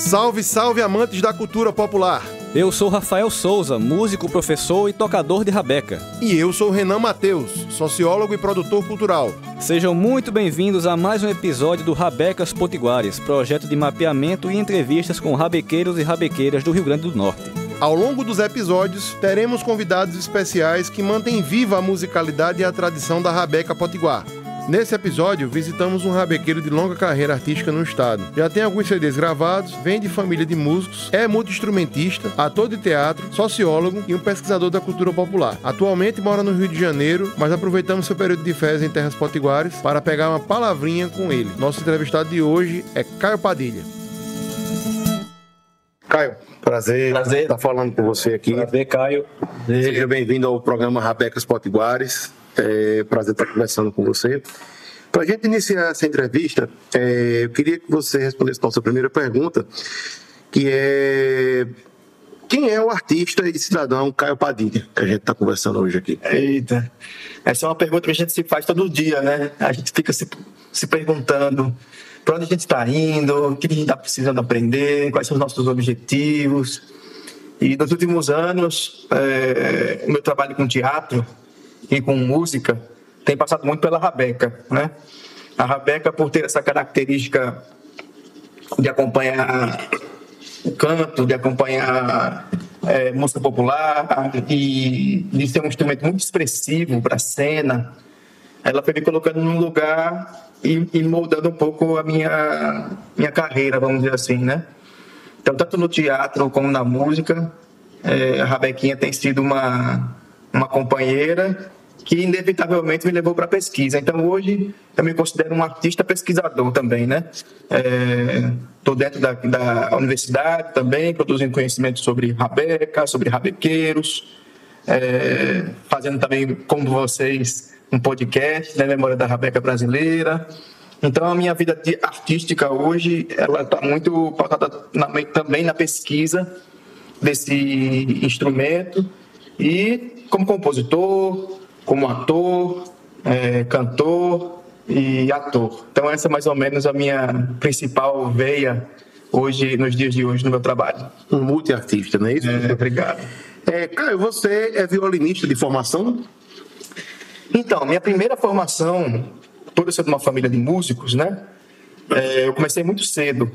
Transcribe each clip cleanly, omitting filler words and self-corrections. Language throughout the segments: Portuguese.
Salve, salve, amantes da cultura popular! Eu sou Rafael Souza, músico, professor e tocador de rabeca. E eu sou Renan Mateus, sociólogo e produtor cultural. Sejam muito bem-vindos a mais um episódio do Rabecas Potiguares, projeto de mapeamento e entrevistas com rabequeiros e rabequeiras do Rio Grande do Norte. Ao longo dos episódios, teremos convidados especiais que mantêm viva a musicalidade e a tradição da rabeca potiguar. Nesse episódio, visitamos um rabequeiro de longa carreira artística no estado. Já tem alguns CDs gravados, vem de família de músicos, é multi-instrumentista, ator de teatro, sociólogo e um pesquisador da cultura popular. Atualmente mora no Rio de Janeiro, mas aproveitamos seu período de férias em terras potiguares para pegar uma palavrinha com ele. Nosso entrevistado de hoje é Caio Padilha. Caio, prazer estar falando com você aqui. Prazer, Caio. Seja bem-vindo ao programa Rabecas Potiguares. É prazer estar conversando com você. Para a gente iniciar essa entrevista, eu queria que você respondesse a nossa primeira pergunta, que é: quem é o artista e cidadão Caio Padilha, que a gente está conversando hoje aqui? Eita, essa é uma pergunta que a gente se faz todo dia, né? A gente fica se perguntando para onde a gente está indo, o que a gente está precisando aprender, quais são os nossos objetivos. E nos últimos anos, o meu trabalho com teatro e com música tem passado muito pela rabeca, né? A rabeca, por ter essa característica de acompanhar o canto, de acompanhar música popular e de ser um instrumento muito expressivo para a cena, ela foi me colocando num lugar e moldando um pouco a minha carreira, vamos dizer assim, né? Então, tanto no teatro como na música, a rabequinha tem sido uma companheira que inevitavelmente me levou para a pesquisa. Então, hoje, eu me considero um artista pesquisador também, né? Estou dentro da universidade também, produzindo conhecimento sobre rabeca, sobre rabequeiros, fazendo também, como vocês, um podcast, né? Memória da Rabeca Brasileira. Então, a minha vida artística hoje, ela está muito pautada também na pesquisa desse instrumento e como compositor, como ator, cantor e ator. Então essa é mais ou menos a minha principal veia hoje, nos dias de hoje, no meu trabalho. Um multiartista, não é isso? Obrigado. Caio, você é violinista de formação? Então, minha primeira formação, toda sendo uma família de músicos, né? Eu comecei muito cedo.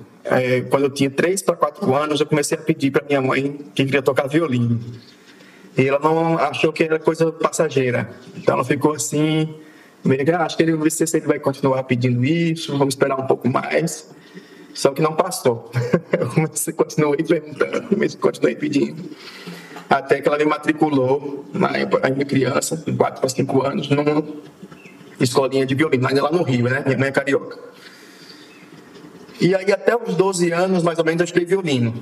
Quando eu tinha 3 para 4 anos, eu comecei a pedir para minha mãe que queria tocar violino. E ela não achou que era coisa passageira. Então ela ficou assim, acho que ele vai ver se ele vai continuar pedindo isso, vamos esperar um pouco mais. Só que não passou. Eu continuei perguntando, mas continuei pedindo. Até que ela me matriculou, ainda criança, de 4 para 5 anos, numa escolinha de violino, ainda lá no Rio, né? Minha mãe é carioca. E aí até os 12 anos, mais ou menos, eu estudei violino.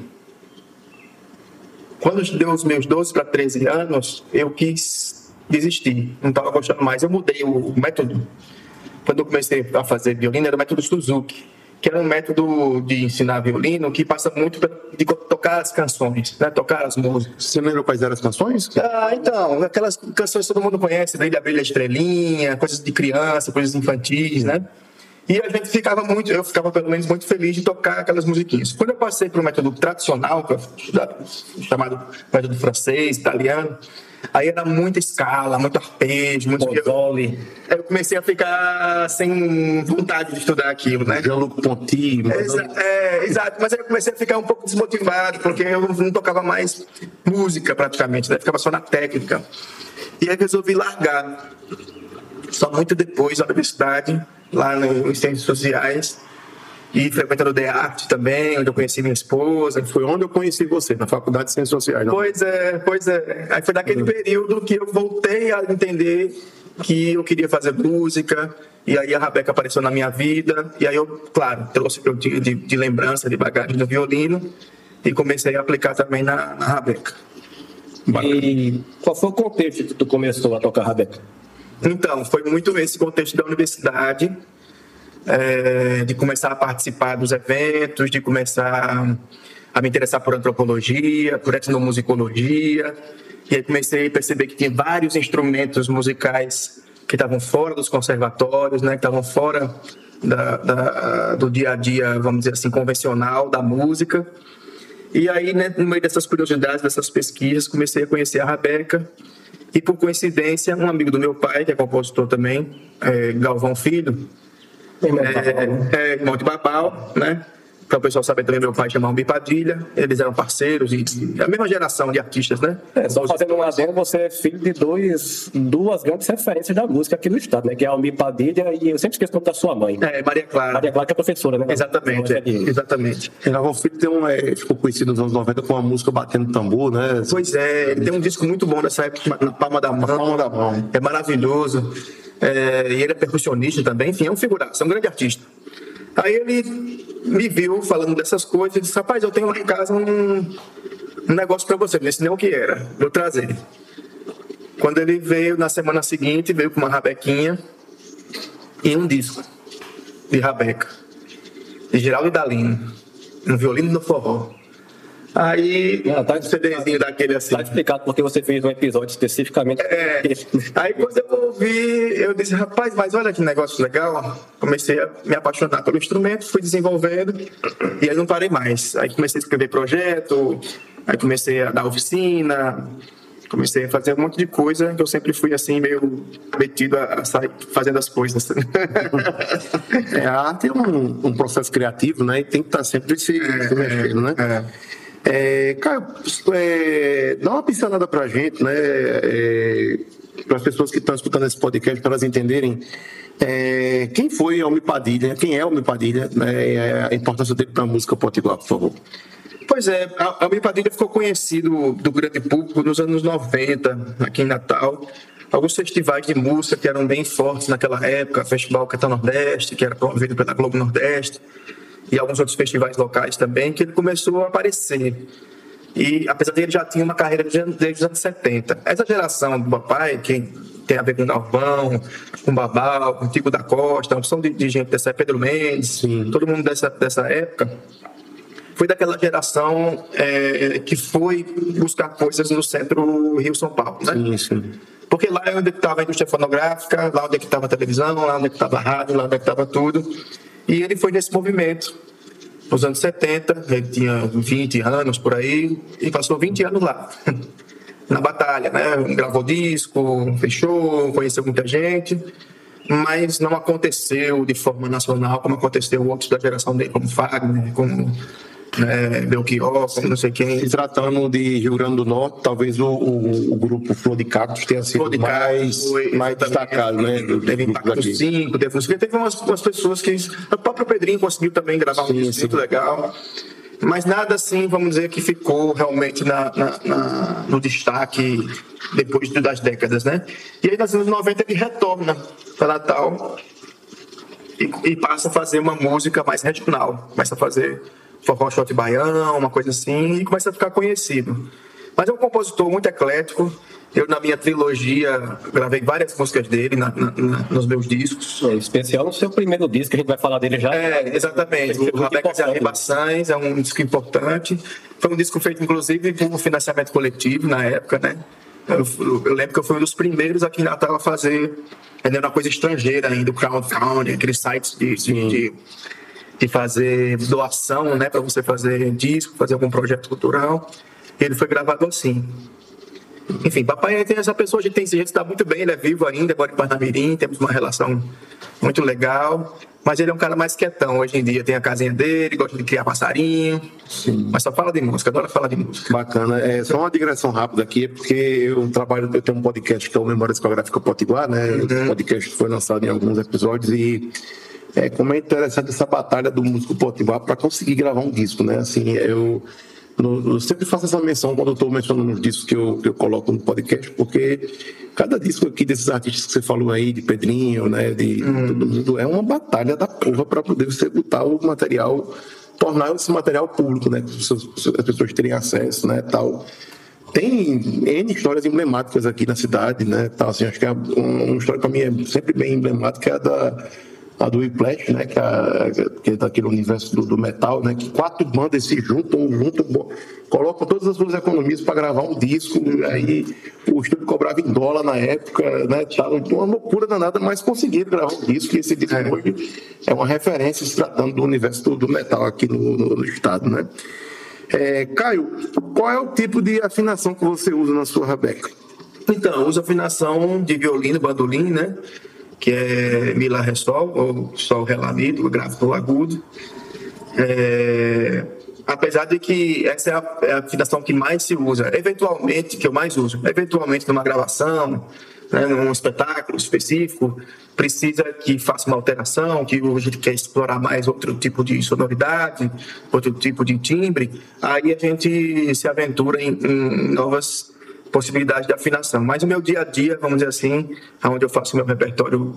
Quando deu os meus 12 para 13 anos, eu quis desistir, não estava gostando mais. Eu mudei o método. Quando eu comecei a fazer violino, era o método Suzuki, que era um método de ensinar violino que passa muito de tocar as canções, né? Tocar as músicas. Você lembra quais eram as canções? Então, aquelas canções que todo mundo conhece, Brilha, Brilha, Estrelinha, coisas de criança, coisas infantis, né? E a gente eu ficava pelo menos muito feliz de tocar aquelas musiquinhas. Quando eu passei para o método tradicional, que eu estudava, chamado método francês, italiano, aí era muita escala, muito arpejo, muito violone. Eu comecei a ficar sem vontade de estudar aquilo, né? Jean-Luc Ponty. Exato, mas aí eu comecei a ficar um pouco desmotivado, porque eu não tocava mais música praticamente, né? Ficava só na técnica. E aí resolvi largar. Só muito depois, na universidade, lá nos Ciências Sociais, e frequentando o DEART também, onde eu conheci minha esposa. Foi onde eu conheci você, na Faculdade de Ciências Sociais, não? Pois é. Aí foi naquele período que eu voltei a entender que eu queria fazer música, e aí a rabeca apareceu na minha vida, e aí eu, claro, trouxe o que eu tinha de lembrança, de bagagem do violino, e comecei a aplicar também na rabeca. E qual foi o contexto que tu começou a tocar rabeca? Então, foi muito esse contexto da universidade, de começar a participar dos eventos, de começar a me interessar por antropologia, por etnomusicologia, e aí comecei a perceber que tinha vários instrumentos musicais que estavam fora dos conservatórios, né, que estavam fora do dia a dia, vamos dizer assim, convencional da música. E aí, né, no meio dessas curiosidades, dessas pesquisas, comecei a conhecer a Rabeca. E por coincidência, um amigo do meu pai, que é compositor também, Galvão Filho, irmão de Babal, né? Para o pessoal saber também, meu pai chamava Almir Padilha, eles eram parceiros e a mesma geração de artistas, né? Só fazendo um adendo, você é filho de duas grandes referências da música aqui no estado, né? Que é Almir Padilha e eu sempre esqueço o nome da sua mãe. Maria Clara. Maria Clara, que é professora, né? Exatamente, exatamente. Galvão Filho ficou conhecido nos anos 90 com a música Batendo Tambor, né? Pois é, ele tem um disco muito bom nessa época, Na Palma da Mão. É maravilhoso. E ele é percussionista também, enfim, é um figuraça, é um grande artista. Aí ele me viu falando dessas coisas e disse: rapaz, eu tenho lá em casa um negócio para você. Ele disse nem o que era, vou trazer. Quando ele veio na semana seguinte, veio com uma rabequinha e um disco de Rabeca, de Geraldo e Dalino, um violino no forró. Aí, um CDzinho daquele assim. Tá explicado porque você fez um episódio especificamente. Aí quando eu ouvi, eu disse: rapaz, mas olha que negócio legal. Comecei a me apaixonar pelo instrumento, fui desenvolvendo e aí não parei mais. Aí comecei a escrever projeto, aí comecei a dar oficina, comecei a fazer um monte de coisa que eu sempre fui assim, meio metido a sair fazendo as coisas. A arte é um processo criativo, né? E tem que estar sempre se mexendo, né? Caio, dá uma pincelada pra gente, né? Para as pessoas que estão escutando esse podcast, para elas entenderem quem foi Almir Padilha, quem é Almir Padilha, né? A importância dele para a música potiguar, por favor. Pois é, Almir Padilha ficou conhecido do grande público nos anos 90, aqui em Natal. Alguns festivais de música que eram bem fortes naquela época, Festival Cantão Nordeste, que era promovido pela Globo Nordeste, e alguns outros festivais locais também, que ele começou a aparecer. E apesar de ele já tinha uma carreira desde os anos 70. Essa geração do papai, que tem a ver com Galvão, com Babal, com Tico da Costa, uma opção de gente dessa, Pedro Mendes, todo mundo dessa época, foi daquela geração que foi buscar coisas no centro Rio-São Paulo, né? Sim. Porque lá é onde estava a indústria fonográfica, lá onde estava a televisão, lá onde estava a rádio, lá onde estava tudo. E ele foi nesse movimento, nos anos 70, ele tinha 20 anos por aí, e passou 20 anos lá, na batalha, né? Gravou disco, fechou, conheceu muita gente, mas não aconteceu de forma nacional como aconteceu outros da geração dele, como Fagner, como Belchior, como não sei quem. Se tratando de Rio Grande do Norte, talvez o grupo Flor de Cactos tenha sido mais destacado, né? Teve Impacto 5, teve umas pessoas que... O próprio Pedrinho conseguiu também gravar um disco muito legal. Mas nada assim, vamos dizer, que ficou realmente no destaque depois das décadas, né? E aí, nos anos 90, ele retorna para Natal e passa a fazer uma música mais regional. Começa a fazer forró shot baião, uma coisa assim, e começa a ficar conhecido. Mas é um compositor muito eclético. Eu, na minha trilogia, gravei várias músicas dele nos meus discos. Especial no seu primeiro disco, que a gente vai falar dele já. Exatamente. O Rabecas e Arribaçães é um disco importante. Foi um disco feito, inclusive, com financiamento coletivo na época, né? Eu lembro que eu fui um dos primeiros aqui em Natal a fazer, uma coisa estrangeira ainda, o crowdfunding, aqueles sites de fazer doação, né, para você fazer disco, fazer algum projeto cultural. Ele foi gravado assim. Enfim, papai tem essa pessoa, a gente está muito bem, ele é vivo ainda, agora em Parnamirim, temos uma relação muito legal, mas ele é um cara mais quietão hoje em dia, tem a casinha dele, gosta de criar passarinho, mas só fala de música, adora falar de música. Bacana, só uma digressão rápida aqui, porque eu tenho um podcast que é o Memória Discográfica Potiguar, né, o podcast foi lançado em alguns episódios e como é interessante essa batalha do músico potiguar para conseguir gravar um disco, né? Assim, eu sempre faço essa menção quando eu estou mencionando os discos que eu coloco no podcast, porque cada disco aqui desses artistas que você falou aí, de Pedrinho, né, de todo mundo, é uma batalha da porra para poder você botar o material, tornar esse material público, né? As pessoas terem acesso, né, tal. Tem N histórias emblemáticas aqui na cidade, né, tal, assim, acho que uma história para mim é sempre bem emblemática, é a do Whiplash, né, que é daquele universo do metal, né, que 4 bandas se juntam, colocam todas as suas economias para gravar um disco, aí o estúdio cobrava em dólar na época, né? Tava uma loucura danada, mas conseguiram gravar um disco, e esse disco hoje é uma referência se tratando do universo do metal aqui no estado, né? Caio, qual é o tipo de afinação que você usa na sua rabeca? Então, eu uso afinação de violino, bandolim, né? Que é Mi, Lá, Ré, Sol, ou Sol, Ré, Lá, Mi, do grave do agudo. Apesar de que essa é a afinação que mais se usa, eventualmente, que eu mais uso, eventualmente numa gravação, né, num espetáculo específico, precisa que faça uma alteração, que a gente quer explorar mais outro tipo de sonoridade, outro tipo de timbre, aí a gente se aventura em novas possibilidades de afinação. Mas o meu dia a dia, vamos dizer assim, onde eu faço meu repertório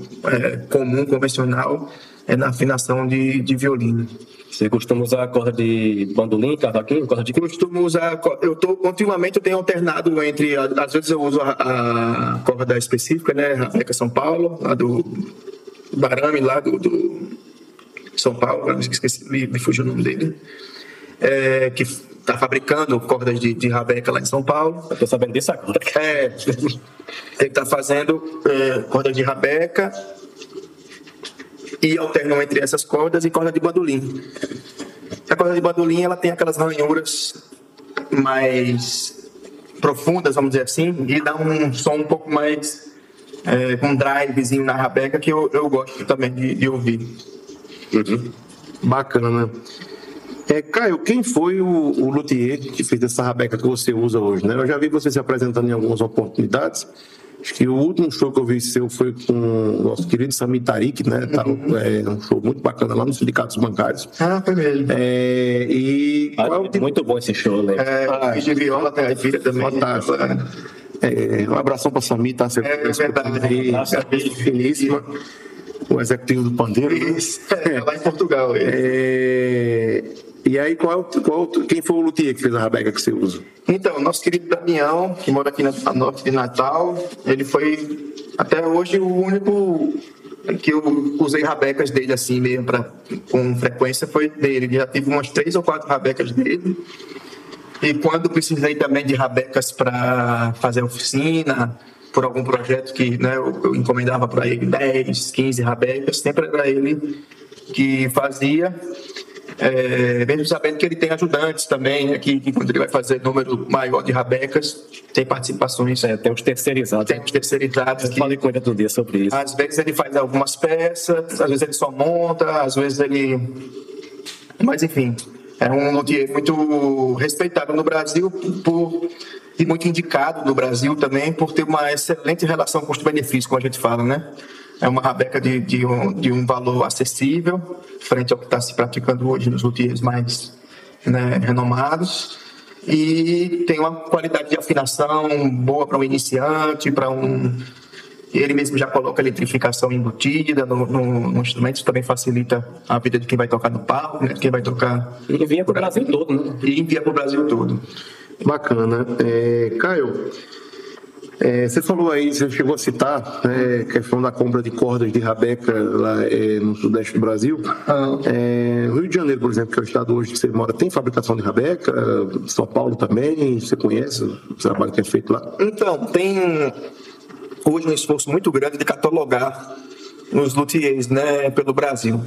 comum, convencional, é na afinação de violino. Você costuma usar a corda de bandolim, cavaquinho, corda de... Costumo usar, continuamente eu tenho alternado entre, às vezes eu uso a corda específica, né, Rabeca São Paulo, a do Barame lá do São Paulo, esqueci, me fugiu o nome dele, que está fabricando cordas de Rabeca lá em São Paulo. Eu tô sabendo disso agora. Ele está fazendo cordas de Rabeca e alternam entre essas cordas e corda de bandolim. A corda de bandolim, ela tem aquelas ranhuras mais profundas, vamos dizer assim, e dá um som um pouco mais com um drivezinho na rabeca que eu gosto também de ouvir. Bacana. Caio, quem foi o luthier que fez essa rabeca que você usa hoje, né? Eu já vi você se apresentando em algumas oportunidades. Acho que o último show que eu vi seu foi com o nosso querido Samir Tariq, né? Um show muito bacana lá nos Sindicatos Bancários. Foi mesmo. Muito bom esse show, né? De viola, tem a filha também. Fantástico. Um abração para Samir, tá? É verdade. Finíssima. O executivo do Pandeiro. Isso, lá em Portugal. E aí, quem foi o luthier que fez a rabeca que você usa? Então, nosso querido Damião, que mora aqui na norte de Natal, ele foi, até hoje, o único que eu usei rabecas dele assim mesmo, com frequência, foi dele. Já tive umas 3 ou 4 rabecas dele. E quando precisei também de rabecas para fazer oficina, por algum projeto que, né, eu encomendava para ele 10, 15 rabecas, sempre era ele que fazia. Mesmo sabendo que ele tem ajudantes também, né, que quando ele vai fazer número maior de rabecas, tem participações. Tem os terceirizados. Tem os terceirizados. Eu falei com ele outro dia sobre isso. Às vezes ele faz algumas peças, às vezes ele só monta, às vezes ele... Mas enfim, é um luthier muito respeitado no Brasil e muito indicado no Brasil também por ter uma excelente relação custo-benefício, como a gente fala, né? É uma rabeca de um valor acessível, frente ao que está se praticando hoje nos luthiers mais, né, renomados. E tem uma qualidade de afinação boa para um iniciante, Ele mesmo já coloca eletrificação embutida no instrumento, isso também facilita a vida de quem vai tocar no palco, né, quem vai tocar... E envia para o Brasil todo, né? E envia para o Brasil todo. Bacana. Caio, você falou aí, você chegou a citar a questão da compra de cordas de rabeca lá no sudeste do Brasil. O Rio de Janeiro, por exemplo, que é o estado hoje que você mora, tem fabricação de rabeca? São Paulo também? Você conhece o trabalho que é feito lá? Então, tem hoje um esforço muito grande de catalogar os luthiers, né, pelo Brasil.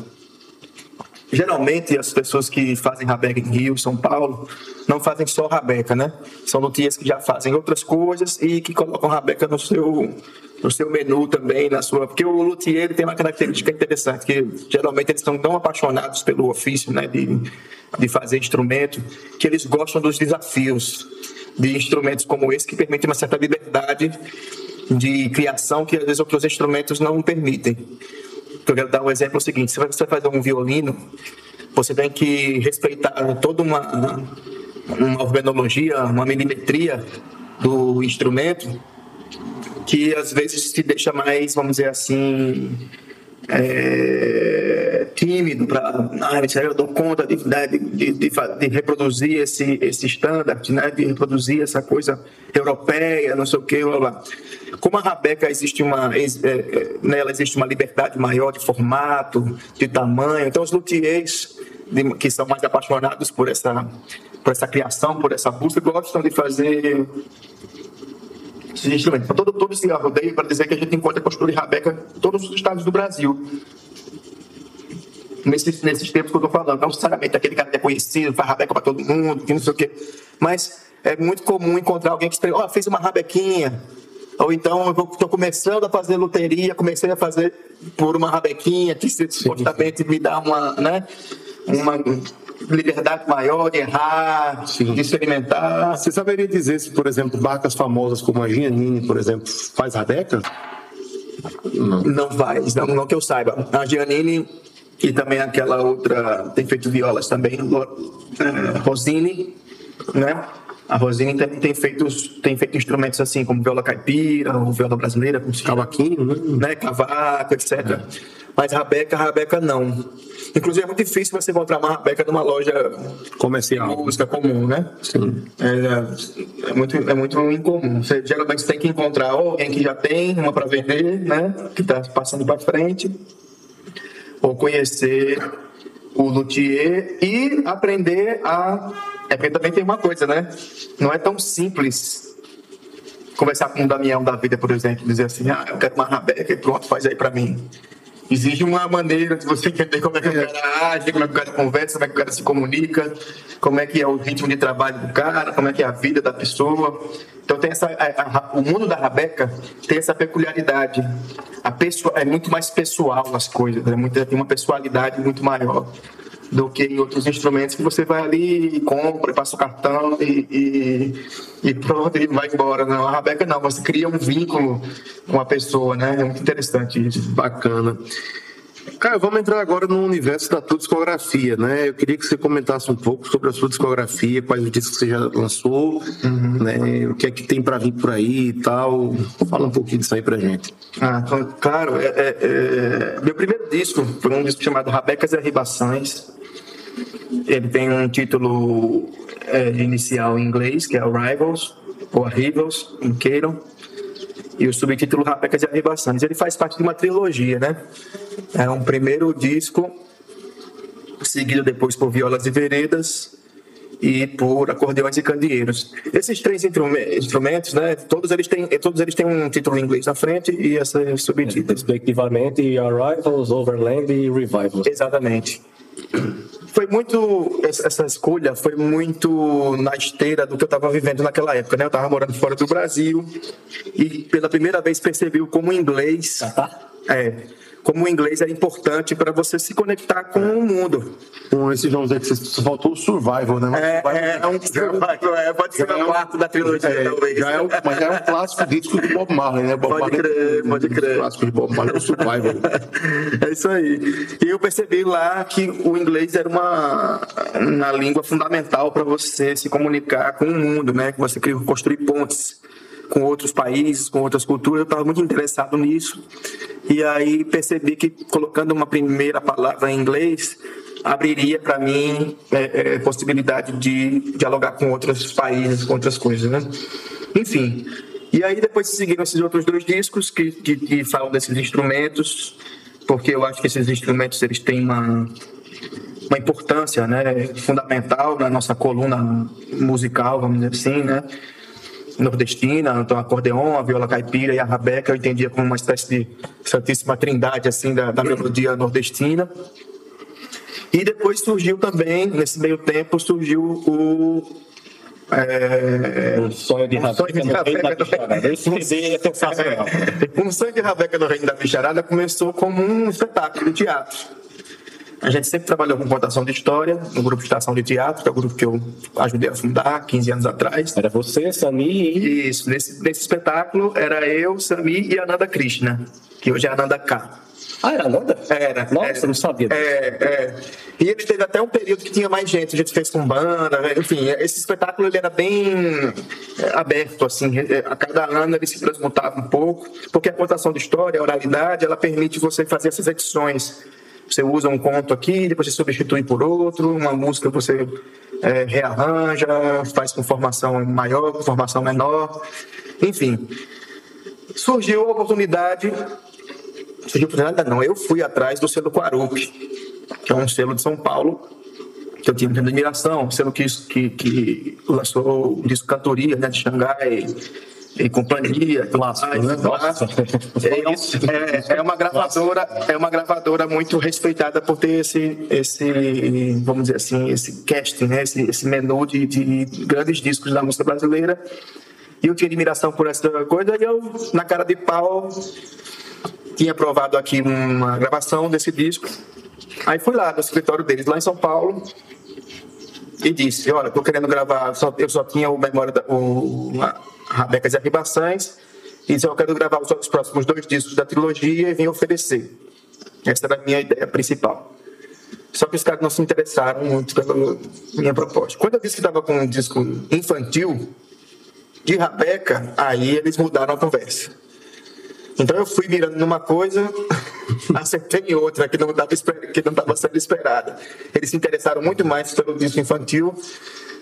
Geralmente, as pessoas que fazem rabeca em Rio, São Paulo, não fazem só rabeca, né? São luthiers que já fazem outras coisas e que colocam rabeca no seu menu também, porque o luthier ele tem uma característica interessante, que geralmente eles estão tão apaixonados pelo ofício, né, de fazer instrumento, que eles gostam dos desafios de instrumentos como esse, que permitem uma certa liberdade de criação que às vezes outros instrumentos não permitem. Eu quero dar um exemplo seguinte: se você fazer um violino, você tem que respeitar toda uma organologia, uma milimetria do instrumento, que às vezes te deixa mais, vamos dizer assim, tímido para, eu dou conta de reproduzir esse standard, né, de reproduzir essa coisa europeia, não sei o que, blá, blá. Como a rabeca nela existe uma liberdade maior de formato, de tamanho, então os luthiers que são mais apaixonados por essa criação, por essa busca, gostam de fazer esses instrumentos. Então, todo esse rodeio para dizer que a gente encontra construir rabeca em todos os estados do Brasil. Nesses tempos que eu estou falando, não necessariamente aquele cara que é conhecido, faz rabeca para todo mundo, que não sei o quê. Mas é muito comum encontrar alguém que fez uma rabequinha. Ou então, eu estou começando a fazer loteria, comecei a fazer por uma rabequinha, que supostamente me dá uma liberdade maior de errar, de experimentar. Você saberia dizer se, por exemplo, marcas famosas como a Giannini, por exemplo, faz rabeca? Não faz, não que eu saiba. A Giannini e também aquela outra, tem feito violas também, Rosine, né? A Rosine também tem feito instrumentos assim, como viola caipira, ou viola brasileira, como se cavaquinho, né? Cavaco, etc. Mas rabeca não. Inclusive é muito difícil você encontrar uma rabeca numa loja comercial, de música comum, né? Sim. É muito incomum. Você geralmente tem que encontrar alguém que já tem uma para vender, né? Que está passando para frente, ou conhecer o luthier e aprender a... porque também tem uma coisa, né? Não é tão simples conversar com um Damião da vida, por exemplo, dizer assim, eu quero uma rabeca e pronto, faz aí para mim. Exige uma maneira de você entender como é que o cara age, como é que o cara conversa, como é que o cara se comunica, como é que é o ritmo de trabalho do cara, como é que é a vida da pessoa. Então tem o mundo da rabeca tem essa peculiaridade. É muito mais pessoal as coisas, tem uma pessoalidade muito maior do que em outros instrumentos que você vai ali e compra, passa o cartão e pronto, e vai embora. Não, a rabeca não, você cria um vínculo com a pessoa, né? É muito interessante isso. Bacana. Cara, vamos entrar agora no universo da tua discografia, né? Eu queria que você comentasse um pouco sobre a sua discografia, quais os discos que você já lançou, né? O que é que tem para vir por aí e tal. Fala um pouquinho disso aí pra gente. Claro, meu primeiro disco foi um disco chamado Rabecas e Arribações. Ele tem um título inicial em inglês, que é Arrivals, ou Arrivals, como queiram, e o subtítulo Rabecas e Arribações. Ele faz parte de uma trilogia, né? É um primeiro disco, seguido depois por Violas e Veredas e por Acordeões e Candeeiros. Esses três instrumentos, né? Todos eles têm um título em inglês na frente e essa subtítulo. Respectivamente, Arrivals, Overland e Revivals. Exatamente. Essa escolha foi muito na esteira do que eu estava vivendo naquela época, né? Eu estava morando fora do Brasil e pela primeira vez percebi como o inglês como o inglês é importante para você se conectar com o mundo. Com esse nomes aí que você faltou o Survival, né? Pode ser o quarto da trilogia, talvez. Mas já é um clássico disco do Bob Marley, né? Pode crer. Clássico de Bob Marley, o Survival. É isso aí. E eu percebi lá que o inglês era uma língua fundamental para você se comunicar com o mundo, né? Que você construir pontes com outros países, com outras culturas. Eu estava muito interessado nisso. E aí percebi que colocando uma primeira palavra em inglês abriria para mim possibilidade de dialogar com outros países, com outras coisas, né? Enfim. E aí depois seguiram esses outros dois discos que falam desses instrumentos, porque eu acho que esses instrumentos eles têm uma importância, né, fundamental na nossa coluna musical, vamos dizer assim, né? Nordestina, então acordeon, a viola caipira e a rabeca eu entendia como uma espécie de santíssima trindade assim da melodia nordestina. E depois surgiu também, nesse meio tempo, surgiu o Sonho de Rabeca no Reino da Bicharada. Esse CD é sensacional. O Sonho de Rabeca no Reino da Bicharada começou como um espetáculo de teatro. A gente sempre trabalhou com contação de história, no grupo Estação de Teatro, que é o grupo que eu ajudei a fundar 15 anos atrás. Era você, Sami e... Isso, nesse espetáculo era eu, Sami e Ananda Krishna, que hoje é Ananda K. Era Ananda? Era. Nossa, eu não sabia disso. E ele teve até um período que tinha mais gente, a gente fez com banda, enfim, esse espetáculo ele era bem aberto, assim, a cada ano ele se transmutava um pouco, porque a contação de história, a oralidade, ela permite você fazer essas edições. Você usa um conto aqui, depois você substitui por outro, uma música você rearranja, faz com formação maior, com formação menor, enfim. Surgiu a oportunidade, eu fui atrás do selo Quarupi, que é um selo de São Paulo, que eu tinha muita admiração, um selo que lançou o disco Cantoria, né, de Xangai, e companhia, Clássico, né? É uma gravadora muito respeitada por ter esse vamos dizer assim, esse casting, né? Esse menu de grandes discos da música brasileira. E eu tinha admiração por essa coisa, e eu, na cara de pau, tinha aprovado aqui uma gravação desse disco. Aí fui lá no escritório deles, lá em São Paulo, e disse: olha, estou querendo gravar, eu só tinha o Memória, Rabecas e Arribaçães, e disse: eu quero gravar os próximos 2 discos da trilogia e vim oferecer. Essa era a minha ideia principal. Só que os caras não se interessaram muito pela minha proposta. Quando eu disse que estava com um disco infantil, de Rabeca, aí eles mudaram a conversa. Então eu fui mirando numa coisa, acertei em outra que não estava sendo esperada. Eles se interessaram muito mais pelo disco infantil.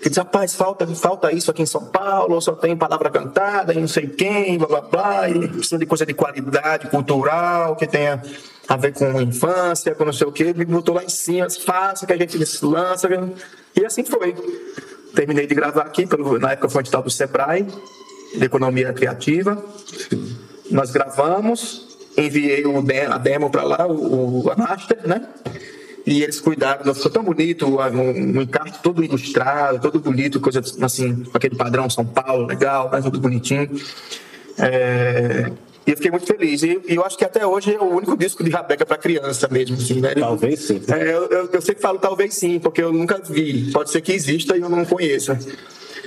E disse: rapaz, falta isso aqui em São Paulo, só tem palavra cantada e não sei quem, blá blá blá, e precisa de coisa de qualidade cultural, que tenha a ver com a infância, com não sei o quê. Ele botou lá em cima: faça que a gente lança. E assim foi. Terminei de gravar aqui, na época foi um edital do Sebrae, de Economia Criativa. Nós gravamos, enviei a demo para lá, a master, né? E eles cuidaram, ficou tão bonito, um encarte todo ilustrado, todo bonito, coisa assim, aquele padrão São Paulo, legal, tudo bonitinho. E eu fiquei muito feliz. E eu acho que até hoje é o único disco de Rabeca para criança mesmo, assim, né? Talvez sim. Eu sempre falo talvez sim, porque eu nunca vi. Pode ser que exista e eu não conheça.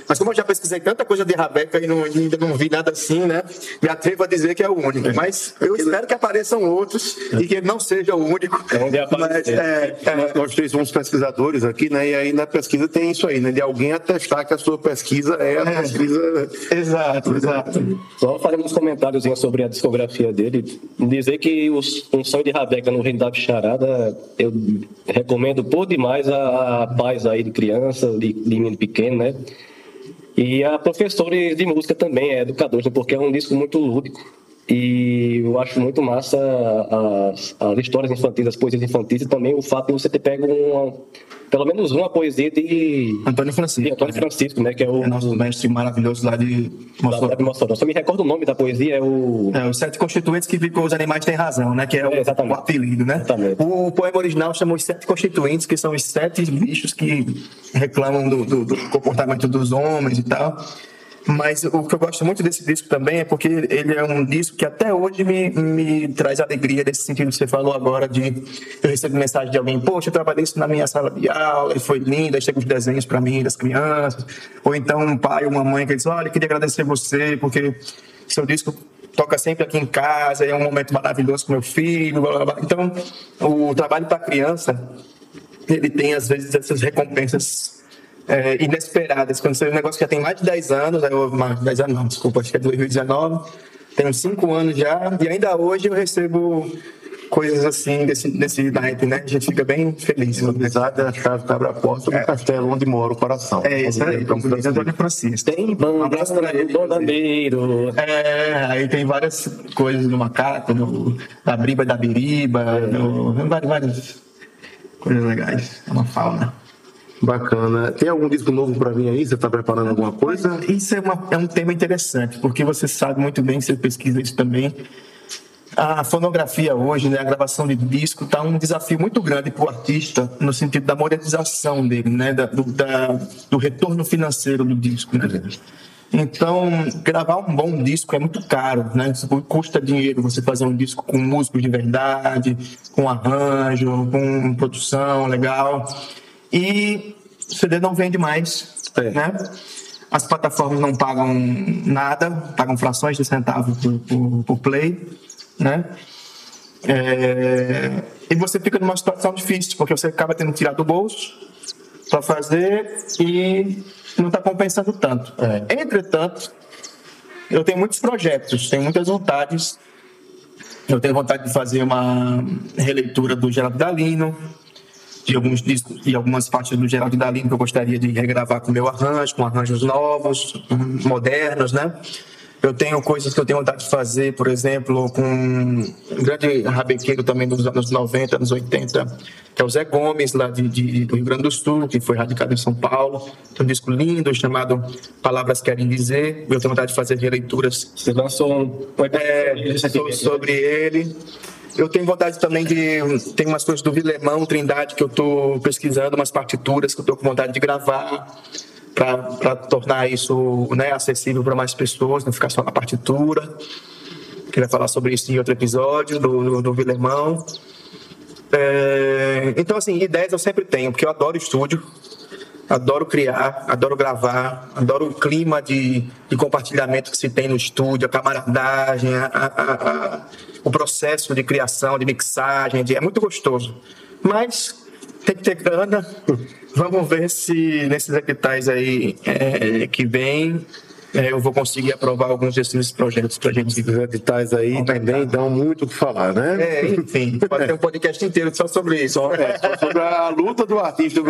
Mas como eu já pesquisei tanta coisa de Rabeca e ainda não vi nada assim, né? Me atrevo a dizer que é o único. Mas eu espero que apareçam outros e que ele não seja o único. Nós 3 somos pesquisadores aqui, né? E aí na pesquisa tem isso aí, né? De alguém atestar que a sua pesquisa é a pesquisa. Exato. Só fazer uns comentários sobre a discografia dele. Dizer que um sonho de Rabeca no Reino da Bicharada, eu recomendo por demais a paz aí de criança, de menino pequeno, né? E a professores de música também, educadores, né? Porque é um disco muito lúdico. E eu acho muito massa as histórias infantis, as poesias infantis, e também o fato de você ter pego pelo menos uma poesia de Antônio Francisco, né? Que é o nosso mestre maravilhoso lá de Mossoró. Só me recordo o nome da poesia, os 7 Constituintes que ficou Os Animais Têm Razão, né? Que é o apelido, né? Exatamente. O poema original chama Os 7 Constituintes, que são os 7 bichos que reclamam do comportamento dos homens e tal. Mas o que eu gosto muito desse disco também é porque ele é um disco que até hoje me traz alegria, nesse sentido que você falou agora, eu recebo mensagem de alguém: poxa, eu trabalhei isso na minha sala de aula e foi lindo, aí chegam os desenhos para mim das crianças. Ou então um pai ou uma mãe que diz: olha, eu queria agradecer você porque seu disco toca sempre aqui em casa, é um momento maravilhoso com meu filho, blá, blá, blá. Então o trabalho para criança, ele tem às vezes essas recompensas inesperadas. Quando você vê um negócio que já tem mais de 10 anos, 10 anos não, desculpa, acho que é 2019, tem uns 5 anos já, e ainda hoje eu recebo coisas assim desse naipe, né? A gente fica bem feliz. Amizade é a chave que abre a porta do castelo onde mora o coração. Isso aí, como diz Antônio Francisco. Tem banda, um abraço para ele. Bandaneiro. Aí tem várias coisas do macaco, da briba e da biriba, várias coisas legais. É uma fauna. Bacana. Tem algum disco novo para vir aí? Você está preparando alguma coisa? Isso é um tema interessante, porque você sabe muito bem, você pesquisa isso também. A fonografia hoje, né, a gravação de disco, está um desafio muito grande para o artista, no sentido da monetização dele, né, do retorno financeiro do disco, né? Então, gravar um bom disco é muito caro, né? Custa dinheiro você fazer um disco com músicos de verdade, com arranjo, com produção legal. E o CD não vende mais, né? As plataformas não pagam nada, pagam frações de centavo por play, né? E você fica numa situação difícil, porque você acaba tendo que tirar do bolso para fazer e não está compensando tanto. Entretanto, eu tenho muitos projetos, tenho muitas vontades. Eu tenho vontade de fazer uma releitura do Geraldo Dalino, de alguns discos e algumas partes do Geraldo Dalino que eu gostaria de regravar com meu arranjo, com arranjos novos, modernos, né? Eu tenho coisas que eu tenho vontade de fazer, por exemplo, com um grande rabequeiro também dos anos 90, anos 80, que é o Zé Gomes, lá do Rio Grande do Sul, que foi radicado em São Paulo. Tem um disco lindo chamado Palavras Querem Dizer. Eu tenho vontade de fazer releituras. Você lançou um episódio sobre ele. Eu tenho vontade também tem umas coisas do Vilemão Trindade que eu estou pesquisando, umas partituras que eu estou com vontade de gravar para tornar isso, né, acessível para mais pessoas, não ficar só na partitura. Queria falar sobre isso em outro episódio do Vilemão. Então, assim, ideias eu sempre tenho, porque eu adoro estúdio, adoro criar, adoro gravar, adoro o clima de compartilhamento que se tem no estúdio, a camaradagem, o processo de criação, de mixagem, é muito gostoso. Mas tem que ter grana. Vamos ver se nesses editais aí que vem eu vou conseguir aprovar alguns desses projetos para a gente. Os editais aí também dão muito o que falar, né? Enfim, pode ter um podcast inteiro só sobre isso. Só sobre a luta do artista.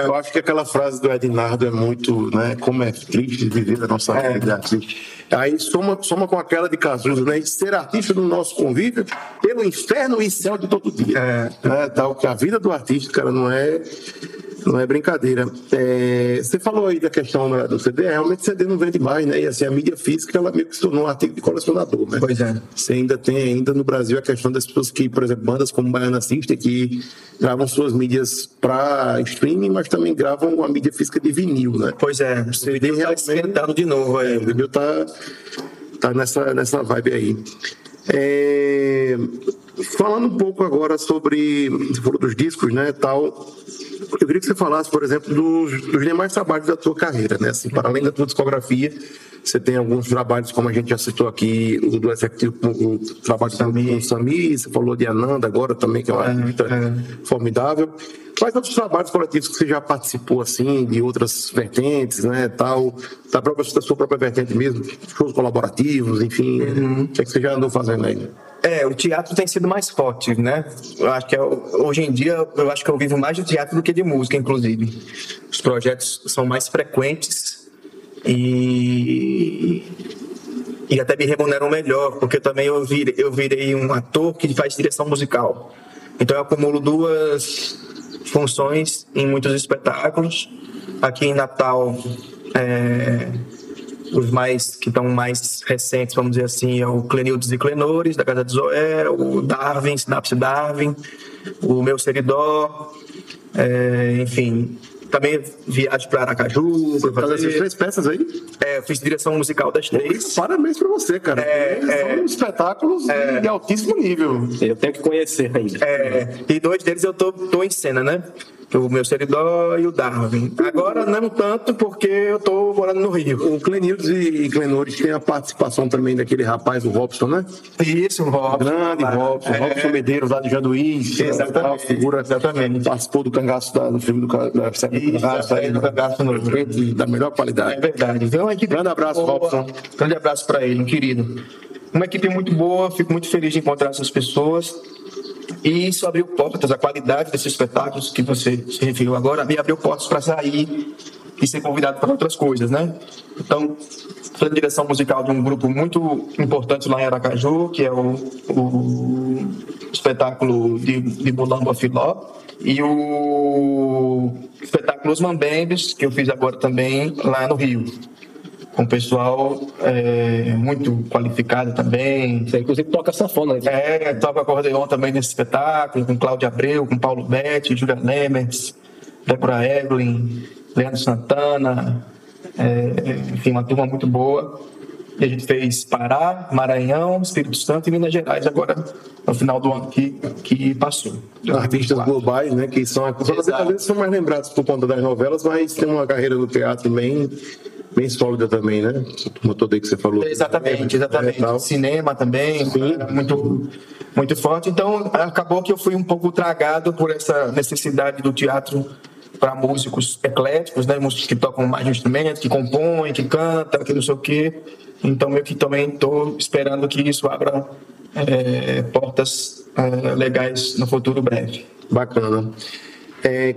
Eu acho que aquela frase do Ednardo é muito, né? Como é triste viver a nossa vida de artista. Aí soma com aquela de Cazuza, né? Ser artista no nosso convívio pelo inferno e céu de todo dia. Tal que a vida do artista, cara, não é brincadeira. Você falou aí da questão do CD, realmente o CD não vende mais, né? E assim, a mídia física, ela meio que se tornou um artigo de colecionador, né? Pois é. Você ainda tem no Brasil a questão das pessoas que, por exemplo, bandas como Baiana System, que gravam suas mídias para streaming, mas também gravam a mídia física de vinil, né? Pois é, o CD está esquentando de novo. O vinil tá nessa vibe aí. Falando um pouco agora sobre, você falou dos discos, né, tal, eu queria que você falasse, por exemplo, dos demais trabalhos da tua carreira, né, assim, para além da tua discografia, você tem alguns trabalhos, como a gente já citou aqui, o do Efectivo, o trabalho com o Sami, você falou de Ananda agora também, que é uma artista formidável. Quais outros trabalhos coletivos que você já participou, assim, de outras vertentes, né, tal, da sua própria vertente mesmo, shows colaborativos, enfim, o que é que você já andou fazendo aí? O teatro tem sido mais forte, né? Eu acho que hoje em dia eu acho que eu vivo mais de teatro do que de música, inclusive. Os projetos são mais frequentes e até me remuneram melhor, porque também eu virei um ator que faz direção musical. Então eu acumulo duas funções em muitos espetáculos. Aqui em Natal, os que estão mais recentes, vamos dizer assim, é o Clenildes e Clenores, da Casa de Zoé, o Darwin, Sinapse Darwin, o Meu Seridó, enfim. Também viagem para Aracaju. Você faz essas 3 peças aí? Eu fiz direção musical das 3. Parabéns pra você, cara. São espetáculos de altíssimo nível. Eu tenho que conhecer ainda. E 2 deles eu tô em cena, né? O Meu Seridó e o Darwin. Agora não tanto, porque eu tô morando no Rio. O Clenildes e Clenores tem a participação também daquele rapaz, o Robson, né? Isso, o Robson. Grande Robson. Robson Medeiros, lá de Jaduí. Exatamente. Figura, exatamente. Participou do Cangaço, do filme do Cangaço. Do Cangaço no da melhor qualidade. É verdade. Então, uma equipe grande abraço, Robson. Grande abraço para ele, um querido. Uma equipe muito boa, fico muito feliz de encontrar essas pessoas. E isso abriu portas, a qualidade desses espetáculos que você se referiu agora, me abriu portas para sair e ser convidado para outras coisas, né? Então, sou a direção musical de um grupo muito importante lá em Aracaju, que é o espetáculo de Mulamba Filó, e o espetáculo Os Mambembes, que eu fiz agora também lá no Rio, com pessoal muito qualificado também. Você inclusive toca sanfona, né? Toco acordeon também nesse espetáculo, com Cláudio Abreu, com Paulo Betti, Júlia Lemers, Débora Evelyn, Leandro Santana, enfim, uma turma muito boa. E a gente fez Pará, Maranhão, Espírito Santo e Minas Gerais agora, no final do ano que passou. Artistas globais, né, que são, às vezes são mais lembrados por conta das novelas, mas tem uma carreira no teatro bem sólida também, né? Como toda aí que você falou. Exatamente. Cinema também, muito, muito forte. Então, acabou que eu fui um pouco tragado por essa necessidade do teatro para músicos ecléticos, né? Músicos que tocam mais de instrumento, que compõem, que cantam, que não sei o quê. Então, eu que também estou esperando que isso abra portas legais no futuro breve. Bacana.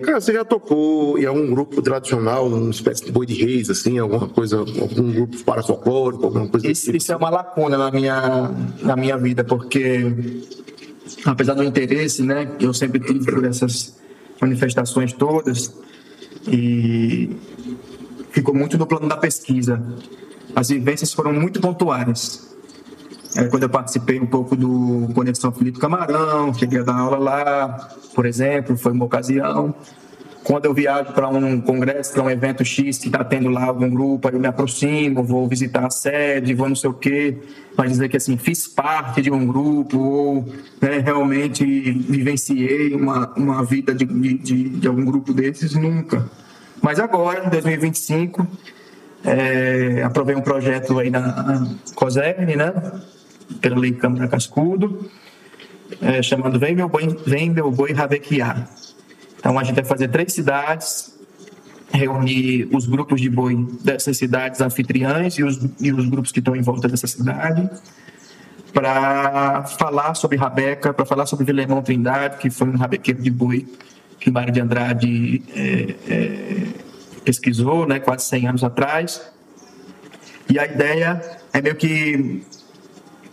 Cara, você já tocou em algum grupo tradicional, uma espécie de boi de reis, assim, alguma coisa, algum grupo parafolclórico, alguma coisa assim? Isso é uma lacuna na minha vida, porque apesar do interesse, né, que eu sempre tive por essas manifestações todas, e ficou muito no plano da pesquisa. As vivências foram muito pontuais. Quando eu participei um pouco do Conexão Felipe Camarão, cheguei a dar aula lá, por exemplo, foi uma ocasião. Quando eu viajo para um congresso, para um evento X que está tendo lá algum grupo, aí eu me aproximo, vou visitar a sede, vou não sei o quê, para dizer que assim, fiz parte de um grupo ou, né, realmente vivenciei uma vida de algum grupo desses, nunca. Mas agora, em 2025, aprovei um projeto aí na COSERN, né, pela Lei Câmara Cascudo, chamado Vem Meu Boi Rabequiá. Então, a gente vai fazer 3 cidades, reunir os grupos de boi dessas cidades anfitriãs e os grupos que estão em volta dessa cidade, para falar sobre rabeca, para falar sobre Vilemão Trindade, que foi um rabequeiro de boi que Mário de Andrade pesquisou, né, quase 100 anos atrás. E a ideia é meio que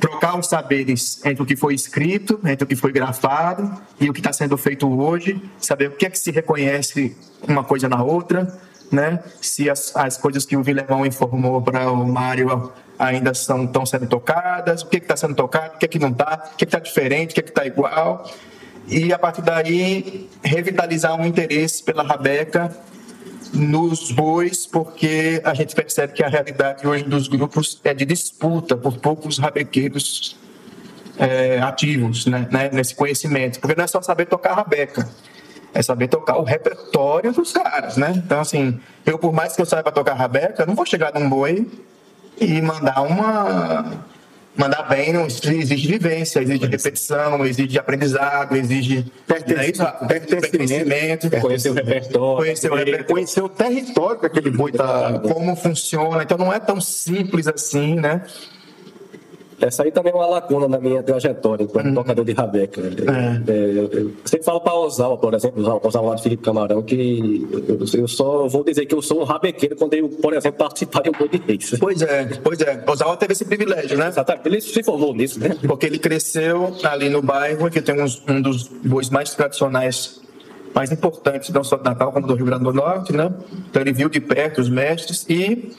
trocar os saberes entre o que foi escrito, entre o que foi grafado e o que está sendo feito hoje, saber o que é que se reconhece uma coisa na outra, né? Se as coisas que o Vilemão informou para o Mário ainda estão sendo tocadas, o que está sendo tocado, o que não está, o que está diferente, o que está igual, e a partir daí revitalizar um interesse pela rabeca nos bois, porque a gente percebe que a realidade hoje dos grupos é de disputa por poucos rabequeiros ativos, né, nesse conhecimento, porque não é só saber tocar rabeca, é saber tocar o repertório dos caras, né? Então, assim, eu, por mais que eu saiba tocar rabeca, eu não vou chegar num boi e mandar bem, não exige vivência, exige repetição, exige aprendizado, exige pertencimento, Conhecer o repertório, conhecer o território que aquele boi está, como funciona. Então não é tão simples assim, né? Essa aí também é uma lacuna na minha trajetória enquanto tocador de rabeca. Eu sempre falo para Osawa, por exemplo, Osawa de Felipe Camarão, que eu só vou dizer que eu sou um rabequeiro quando eu, por exemplo, participar de um boi de reis. Pois é. Osawa teve esse privilégio, né? Exatamente. Ele se formou nisso, né? Porque ele cresceu ali no bairro, que tem um dos bois mais tradicionais, mais importantes, não só do Natal, como do Rio Grande do Norte, né? Então ele viu de perto os mestres e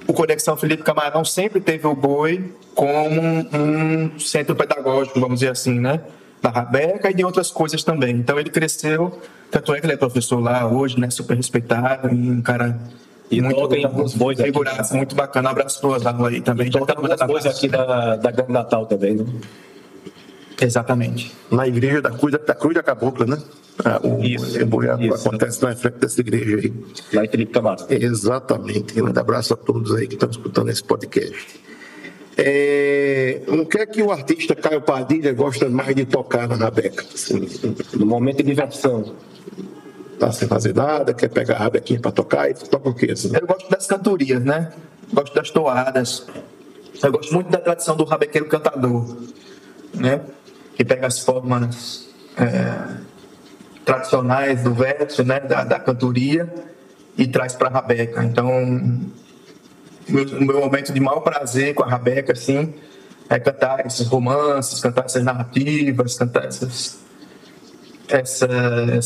o Conexão Felipe Camarão sempre teve o boi como um centro pedagógico, vamos dizer assim, né? Da rabeca e de outras coisas também. Então ele cresceu, tanto é que ele é professor lá hoje, né? Super respeitado, um cara muito bacana. Um abraço para o Osvaldo aí também. Toca algumas coisas aqui da Grande Natal também, né? Exatamente. Na igreja da Cruz da Cabocla, né? O boi acontece na frente dessa igreja aí. Lá em Felipe Camarão. Exatamente. Um abraço a todos aí que estão escutando esse podcast. O que é que o artista Caio Padilha gosta mais de tocar na rabeca? Assim, no momento de diversão. Tá sem fazer nada, quer pegar a rabequinha para tocar e toca o quê? Assim? Eu gosto das cantorias, né? Gosto das toadas. Eu gosto muito da tradição do rabequeiro cantador, né? Que pega as formas tradicionais do verso, né? Da cantoria e traz para a rabeca. Então, o meu momento de maior prazer com a rabeca, assim, é cantar esses romances, cantar essas narrativas, cantar essas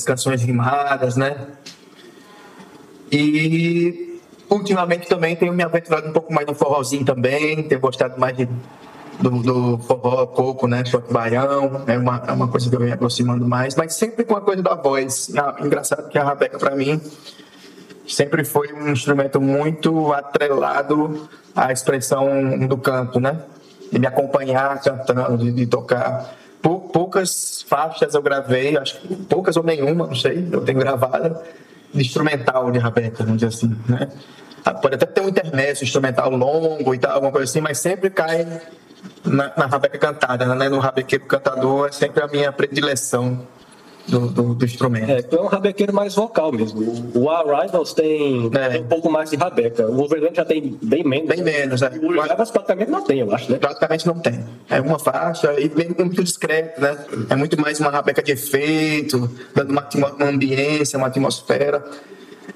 canções rimadas, né? E ultimamente também tenho me aventurado um pouco mais no forrozinho também, tenho gostado mais do forró coco, né? Forró baião, é uma coisa que eu venho aproximando mais, mas sempre com a coisa da voz. Engraçado que a rabeca, para mim, sempre foi um instrumento muito atrelado à expressão do canto, né? De me acompanhar cantando, de tocar. Poucas faixas eu gravei, acho que poucas ou nenhuma, não sei, eu tenho gravada, de instrumental de rabeca, vamos dizer assim, né? Pode até ter um intermezzo instrumental longo e tal, alguma coisa assim, mas sempre cai na rabeca cantada, né? No rabequeiro cantador é sempre a minha predileção. do instrumento. É um rabequeiro mais vocal mesmo. O Arrivals tem um pouco mais de rabeca. O Overland já tem bem menos. Bem menos, né? O Arrivals praticamente não tem, eu acho, né? Praticamente não tem. É uma faixa e bem muito discreto, né? É muito mais uma rabeca de efeito, dando uma ambiência, uma atmosfera.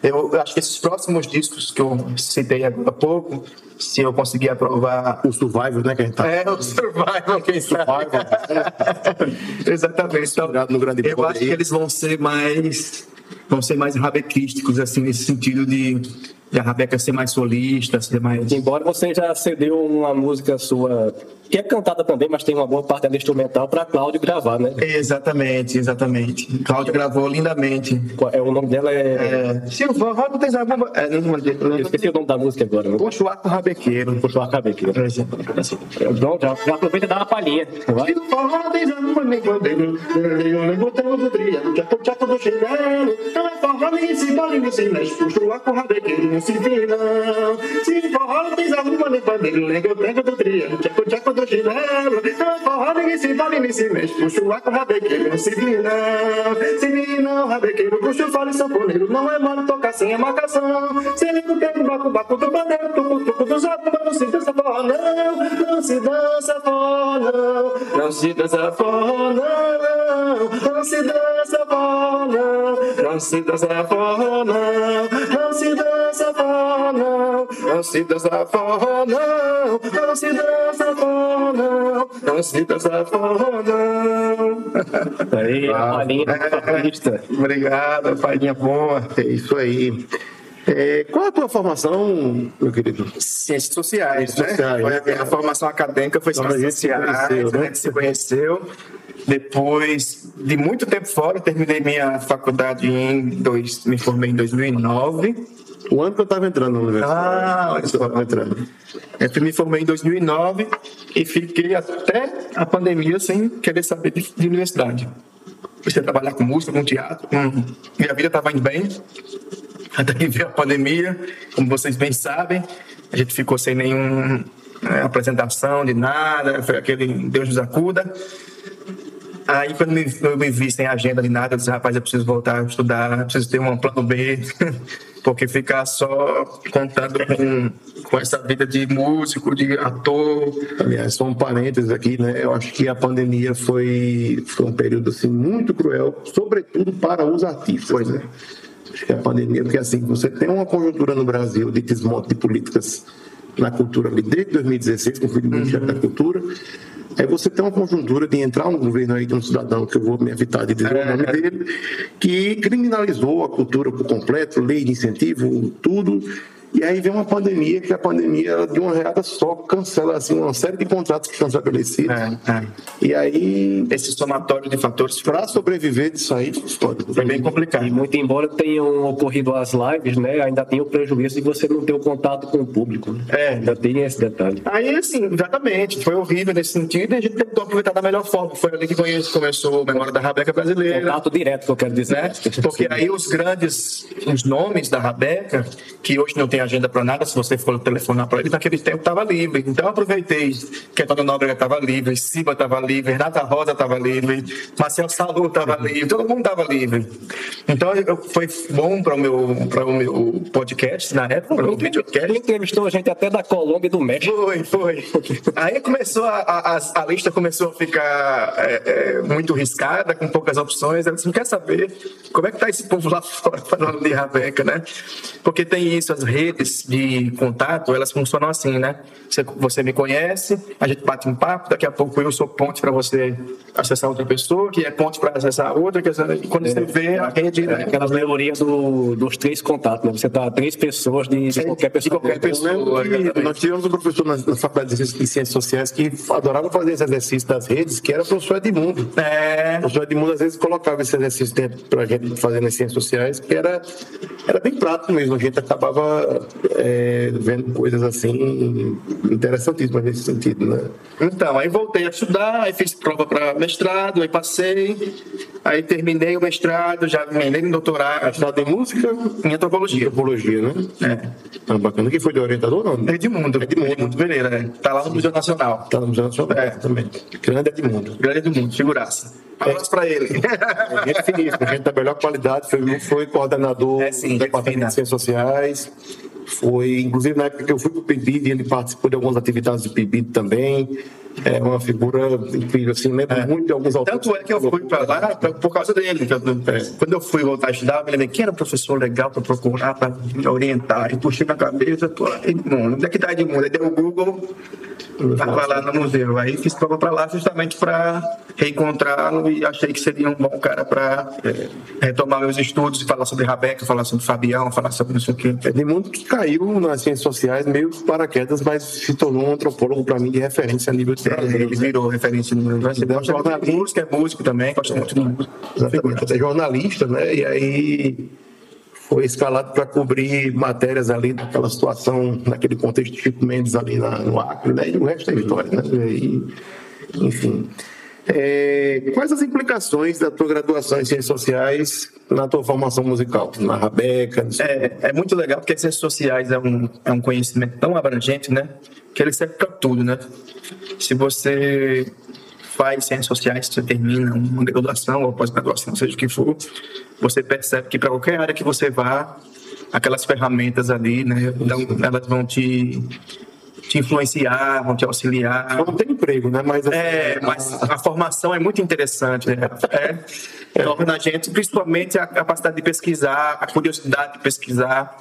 Eu acho que esses próximos discos que eu citei agora há pouco, se eu conseguir aprovar... O Survival, né, que a gente tá... o Survival, quem sabe? Exatamente. Então, no grande eu acho que eles vão ser mais rabequísticos, assim, nesse sentido de a rabeca ser mais solista, ser mais... Embora você já cedeu uma música sua, que é cantada também, mas tem uma boa parte dela instrumental, para Cláudio gravar, né? Exatamente. Cláudio gravou lindamente. O nome dela é... Silva, roda tem alguma... Eu esqueci o nome da música agora. Né? Puxuaco Rabequeiro. Puxuaco Rabequeiro. Então, já aproveita e dá uma palhinha. Vai? Se forró diz alguma nem pandeiro, lenga o pega do tria, tchaco do chinelo. Forró ninguém se vale nem se mexe, puxa o arco rabequeiro, se não, rabequeiro, puxa o fole sanfoneiro, não é mano tocar sem a marcação. Se liga o tempo, baco do pandeiro, tuco do zabumba, não se dança forró não, não se dança forró não, não se dança forró não, não se dança forró não, não se dança forró não, não se dança forró não, não se dança forró não, não se dança forró não, não se dança forró não. Aí, a palhinha da pista. Obrigado, palhinha boa. É isso aí. Qual é a tua formação, meu querido? Ciências sociais, Ciências sociais, Foi né? A formação acadêmica foi ciências sociais, a gente se conheceu. Depois de muito tempo fora, terminei minha faculdade me formei em 2009. O ano que eu estava entrando na universidade. Eu estava entrando. Eu me formei em 2009 e fiquei até a pandemia sem querer saber de universidade. Comecei a trabalhar com música, com teatro. Minha vida estava indo bem. Até que veio a pandemia, como vocês bem sabem, a gente ficou sem nenhuma apresentação de nada, foi aquele Deus nos acuda. Aí quando eu me vi sem agenda de nada, eu disse, rapaz, eu preciso voltar a estudar, preciso ter um plano B, porque ficar só contando com essa vida de músico, de ator. Aliás, só um parênteses aqui, né? Eu acho que a pandemia foi um período assim, muito cruel, sobretudo para os artistas, né? Acho que a pandemia, porque assim, você tem uma conjuntura no Brasil de desmonte de políticas na cultura ali desde 2016, com o filho do Ministério da Cultura. Aí você tem uma conjuntura de entrar um governo aí de um cidadão, que eu vou me evitar de dizer o nome dele, que criminalizou a cultura por completo, lei de incentivo, tudo. E aí vem uma pandemia, que a pandemia, de uma reada só, cancela assim, uma série de contratos que estão estabelecidos. E aí, esse somatório de fatores para sobreviver disso aí, foi bem complicado. E muito embora tenham ocorrido as lives, né, ainda tem o prejuízo de você não ter o contato com o público. Ainda tem esse detalhe. Aí, assim, exatamente, foi horrível nesse sentido e a gente tentou aproveitar da melhor forma. Foi ali que começou a Memória da Rabeca Brasileira. Contato direto, que eu quero dizer. Né? Porque aí os nomes da Rabeca, que hoje não tem agenda para nada, se você for telefonar para ele, naquele tempo estava livre. Então eu aproveitei que Antônio Nóbrega estava livre, Siba estava livre, Renata Rosa estava livre, Marcel Salu estava livre, todo mundo estava livre. Então foi bom para o meu podcast na época, para o videocast. Ele entrevistou a gente até da Colômbia e do México. Foi. Aí começou a lista começou a ficar muito riscada, com poucas opções. Eu disse, não quer saber como é que está esse povo lá fora falando de Rabeca, né? Porque tem isso, as redes de contato, elas funcionam assim, né? Você me conhece, a gente bate um papo, daqui a pouco eu sou ponte para você acessar outra pessoa, que é ponte para acessar outra, e quando você vê a rede... Aquelas teorias dos 3 contatos, né? Você tá 3 pessoas de qualquer pessoa. De qualquer pessoa. Nós tivemos um professor na Faculdade de Ciências Sociais que adorava fazer esse exercício das redes, que era o professor Edmundo. O professor Edmundo às vezes colocava esse exercício para a gente fazer nas Ciências Sociais, que era bem prático mesmo, a gente acabava vendo coisas assim interessantíssimas nesse sentido, né? Então, aí voltei a estudar, aí fiz prova para mestrado, aí passei, Aí terminei o mestrado, já emendei no doutorado. Mestrado em música? Em antropologia. Antropologia, né? É. Bacana. Quem foi de orientador, não? Edmundo. Edmundo Pereira, né? Tá lá no Museu Nacional. Tá no Museu Nacional também. Grande Edmundo. Grande Edmundo, figuraça. Abraço pra ele. Gente finíssima, gente da melhor qualidade. Foi coordenador do Departamento de Ciências Sociais. Foi, inclusive, na época que eu fui pro PIBID, ele participou de algumas atividades do PIBID também. É uma figura incrível, assim, lembro muito de alguns autores. Tanto é que eu fui para lá por causa dele. Quando eu fui voltar a estudar, eu me lembrei quem era um professor legal para procurar, para me orientar. E puxei na cabeça, Edmundo, onde é que está Edmundo? Aí deu o Google, estava lá no museu. Aí fiz prova para lá justamente para reencontrá-lo e achei que seria um bom cara para retomar meus estudos e falar sobre Rabeca, falar sobre Fabião, falar sobre não sei o quê. Edmundo que caiu nas ciências sociais meio de paraquedas, mas se tornou um antropólogo para mim de referência a nível de ele virou referência no Brasil. Gosta muito de música, é músico também, gosta muito de música. Exatamente, é jornalista, né? E aí foi escalado para cobrir matérias ali daquela situação, naquele contexto de Chico Mendes ali no Acre, né? E o resto é história, né? E, enfim. Quais as implicações da tua graduação em Ciências Sociais na tua formação musical? Na Rabeca? É muito legal, porque Ciências Sociais é um conhecimento tão abrangente, né? Que ele serve para tudo, né? Se você faz Ciências Sociais, você termina uma graduação ou pós-graduação, seja o que for, você percebe que para qualquer área que você vá, aquelas ferramentas ali, né? Elas vão te influenciar, vão te auxiliar. Não tem emprego, né? Mas a formação é muito interessante, né? Torna a gente, principalmente a capacidade de pesquisar, a curiosidade de pesquisar.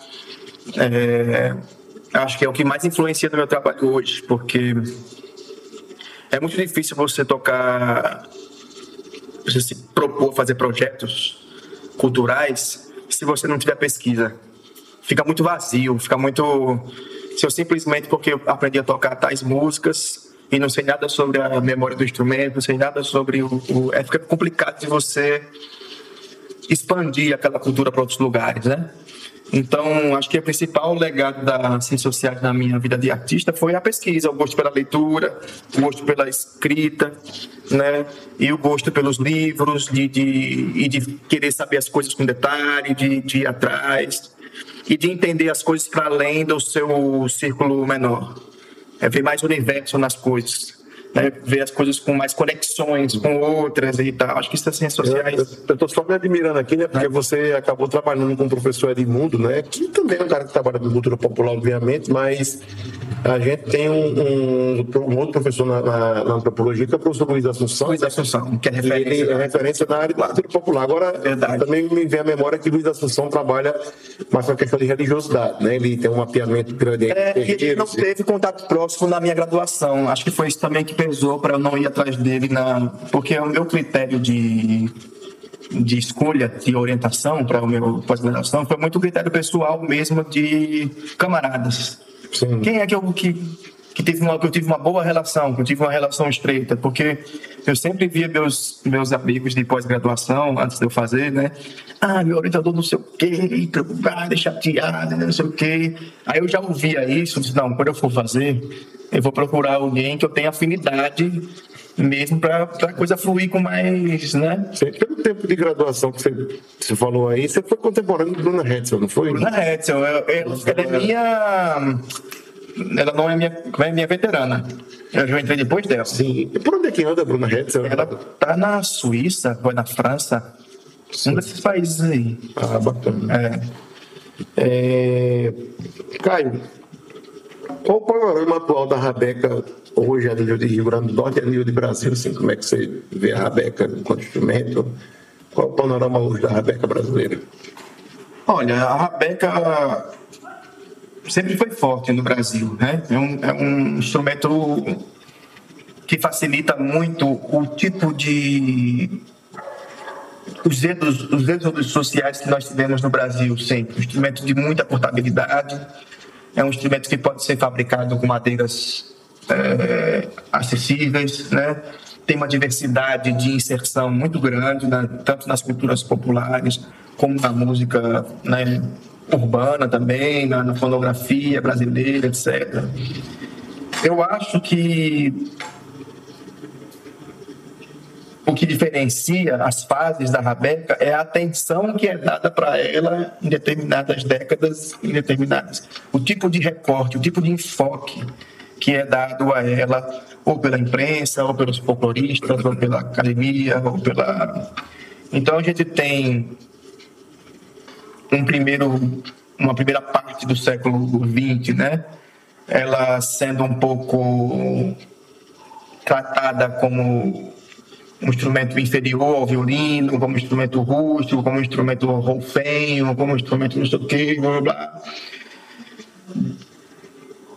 Acho que é o que mais influencia no meu trabalho hoje, porque é muito difícil você se propor fazer projetos culturais se você não tiver pesquisa. Fica muito vazio, se eu simplesmente, porque eu aprendi a tocar tais músicas e não sei nada sobre a memória do instrumento, não sei nada sobre fica complicado de você expandir aquela cultura para outros lugares, né? Então, acho que o principal legado das Ciências Sociais na minha vida de artista foi a pesquisa, o gosto pela leitura, o gosto pela escrita, né? E o gosto pelos livros, de querer saber as coisas com detalhe, de ir atrás e de entender as coisas para além do seu círculo menor. Ver mais universo nas coisas. Né, ver as coisas com mais conexões com outras e tal. Acho que isso é Ciências Sociais. Eu estou só me admirando aqui, né? Porque você acabou trabalhando com o professor Edmundo, né? Que também é um cara que trabalha com cultura popular, obviamente, mas a gente tem um outro professor na antropologia, que é o professor Luiz Assunção. Luiz Assunção, que é referência. Ele é referência na área de cultura popular. Agora, também me vem à memória que Luiz Assunção trabalha mais com a questão de religiosidade, né? Ele tem um mapeamento grande. E a gente não teve contato próximo na minha graduação. Acho que foi isso também que pesou para eu não ir atrás dele, porque o meu critério de escolha, de orientação para o meu pós-graduação foi muito critério pessoal mesmo, de camaradas. Sim. Quem é que eu tive uma boa relação, que eu tive uma relação estreita? Porque eu sempre via meus amigos de pós-graduação, antes de eu fazer, né? Meu orientador não sei o quê, preocupado, chateado, não sei o quê. Aí eu já ouvia isso, disse, não, quando eu for fazer, eu vou procurar alguém que eu tenha afinidade mesmo para a coisa fluir com mais, né? Pelo tempo de graduação que você falou aí, você foi contemporâneo de Bruna Hetzel, não foi? Bruna Hetzel, ela é minha... Ela não é minha veterana. Eu já entrei depois dela. Sim. E por onde é que anda a Bruna Hetzel? Ela tá na Suíça, ou na França. Um desses países aí. Bacana. Caio, qual o panorama atual da Rabeca hoje a nível de Rio Grande do Norte e a nível de Brasil? Assim, como é que você vê a Rabeca enquanto instrumento? Qual o panorama hoje da Rabeca brasileira? Olha, a Rabeca sempre foi forte no Brasil, né? É um instrumento que facilita muito o tipo de... Os êxodos sociais que nós tivemos no Brasil sempre. Um instrumento de muita portabilidade. É um instrumento que pode ser fabricado com madeiras acessíveis, né? Tem uma diversidade de inserção muito grande, né? Tanto nas culturas populares como na música, né? Urbana também, na fonografia brasileira, etc. Eu acho que o que diferencia as fases da Rabeca é a atenção que é dada para ela em determinadas décadas, o tipo de recorte, o tipo de enfoque que é dado a ela, ou pela imprensa, ou pelos folcloristas, ou pela academia, ou pela... Então a gente tem uma primeira parte do século XX, né? Ela sendo um pouco tratada como um instrumento inferior ao violino, como um instrumento rústico, como um instrumento rolfenho, como um instrumento não sei o quê, blá, blá, blá.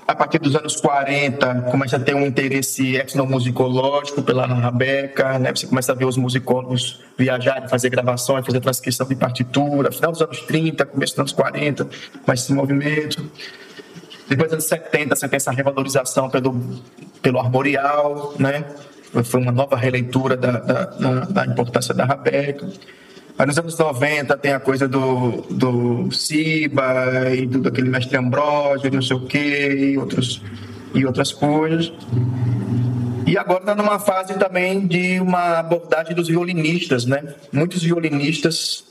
A partir dos anos 40, começa a ter um interesse etnomusicológico pela Rabeca, né? Você começa a ver os musicólogos viajarem, fazer gravações, fazer transcrição de partitura. Final dos anos 30, começo dos anos 40, começa esse movimento. Depois dos anos 70, você tem essa revalorização pelo armorial, né? Foi uma nova releitura da importância da Rabeca. Aí nos anos 90 tem a coisa do Siba e daquele mestre Ambrósio, não sei o quê, e outras coisas. E agora está numa fase também de uma abordagem dos violinistas, né? Muitos violinistas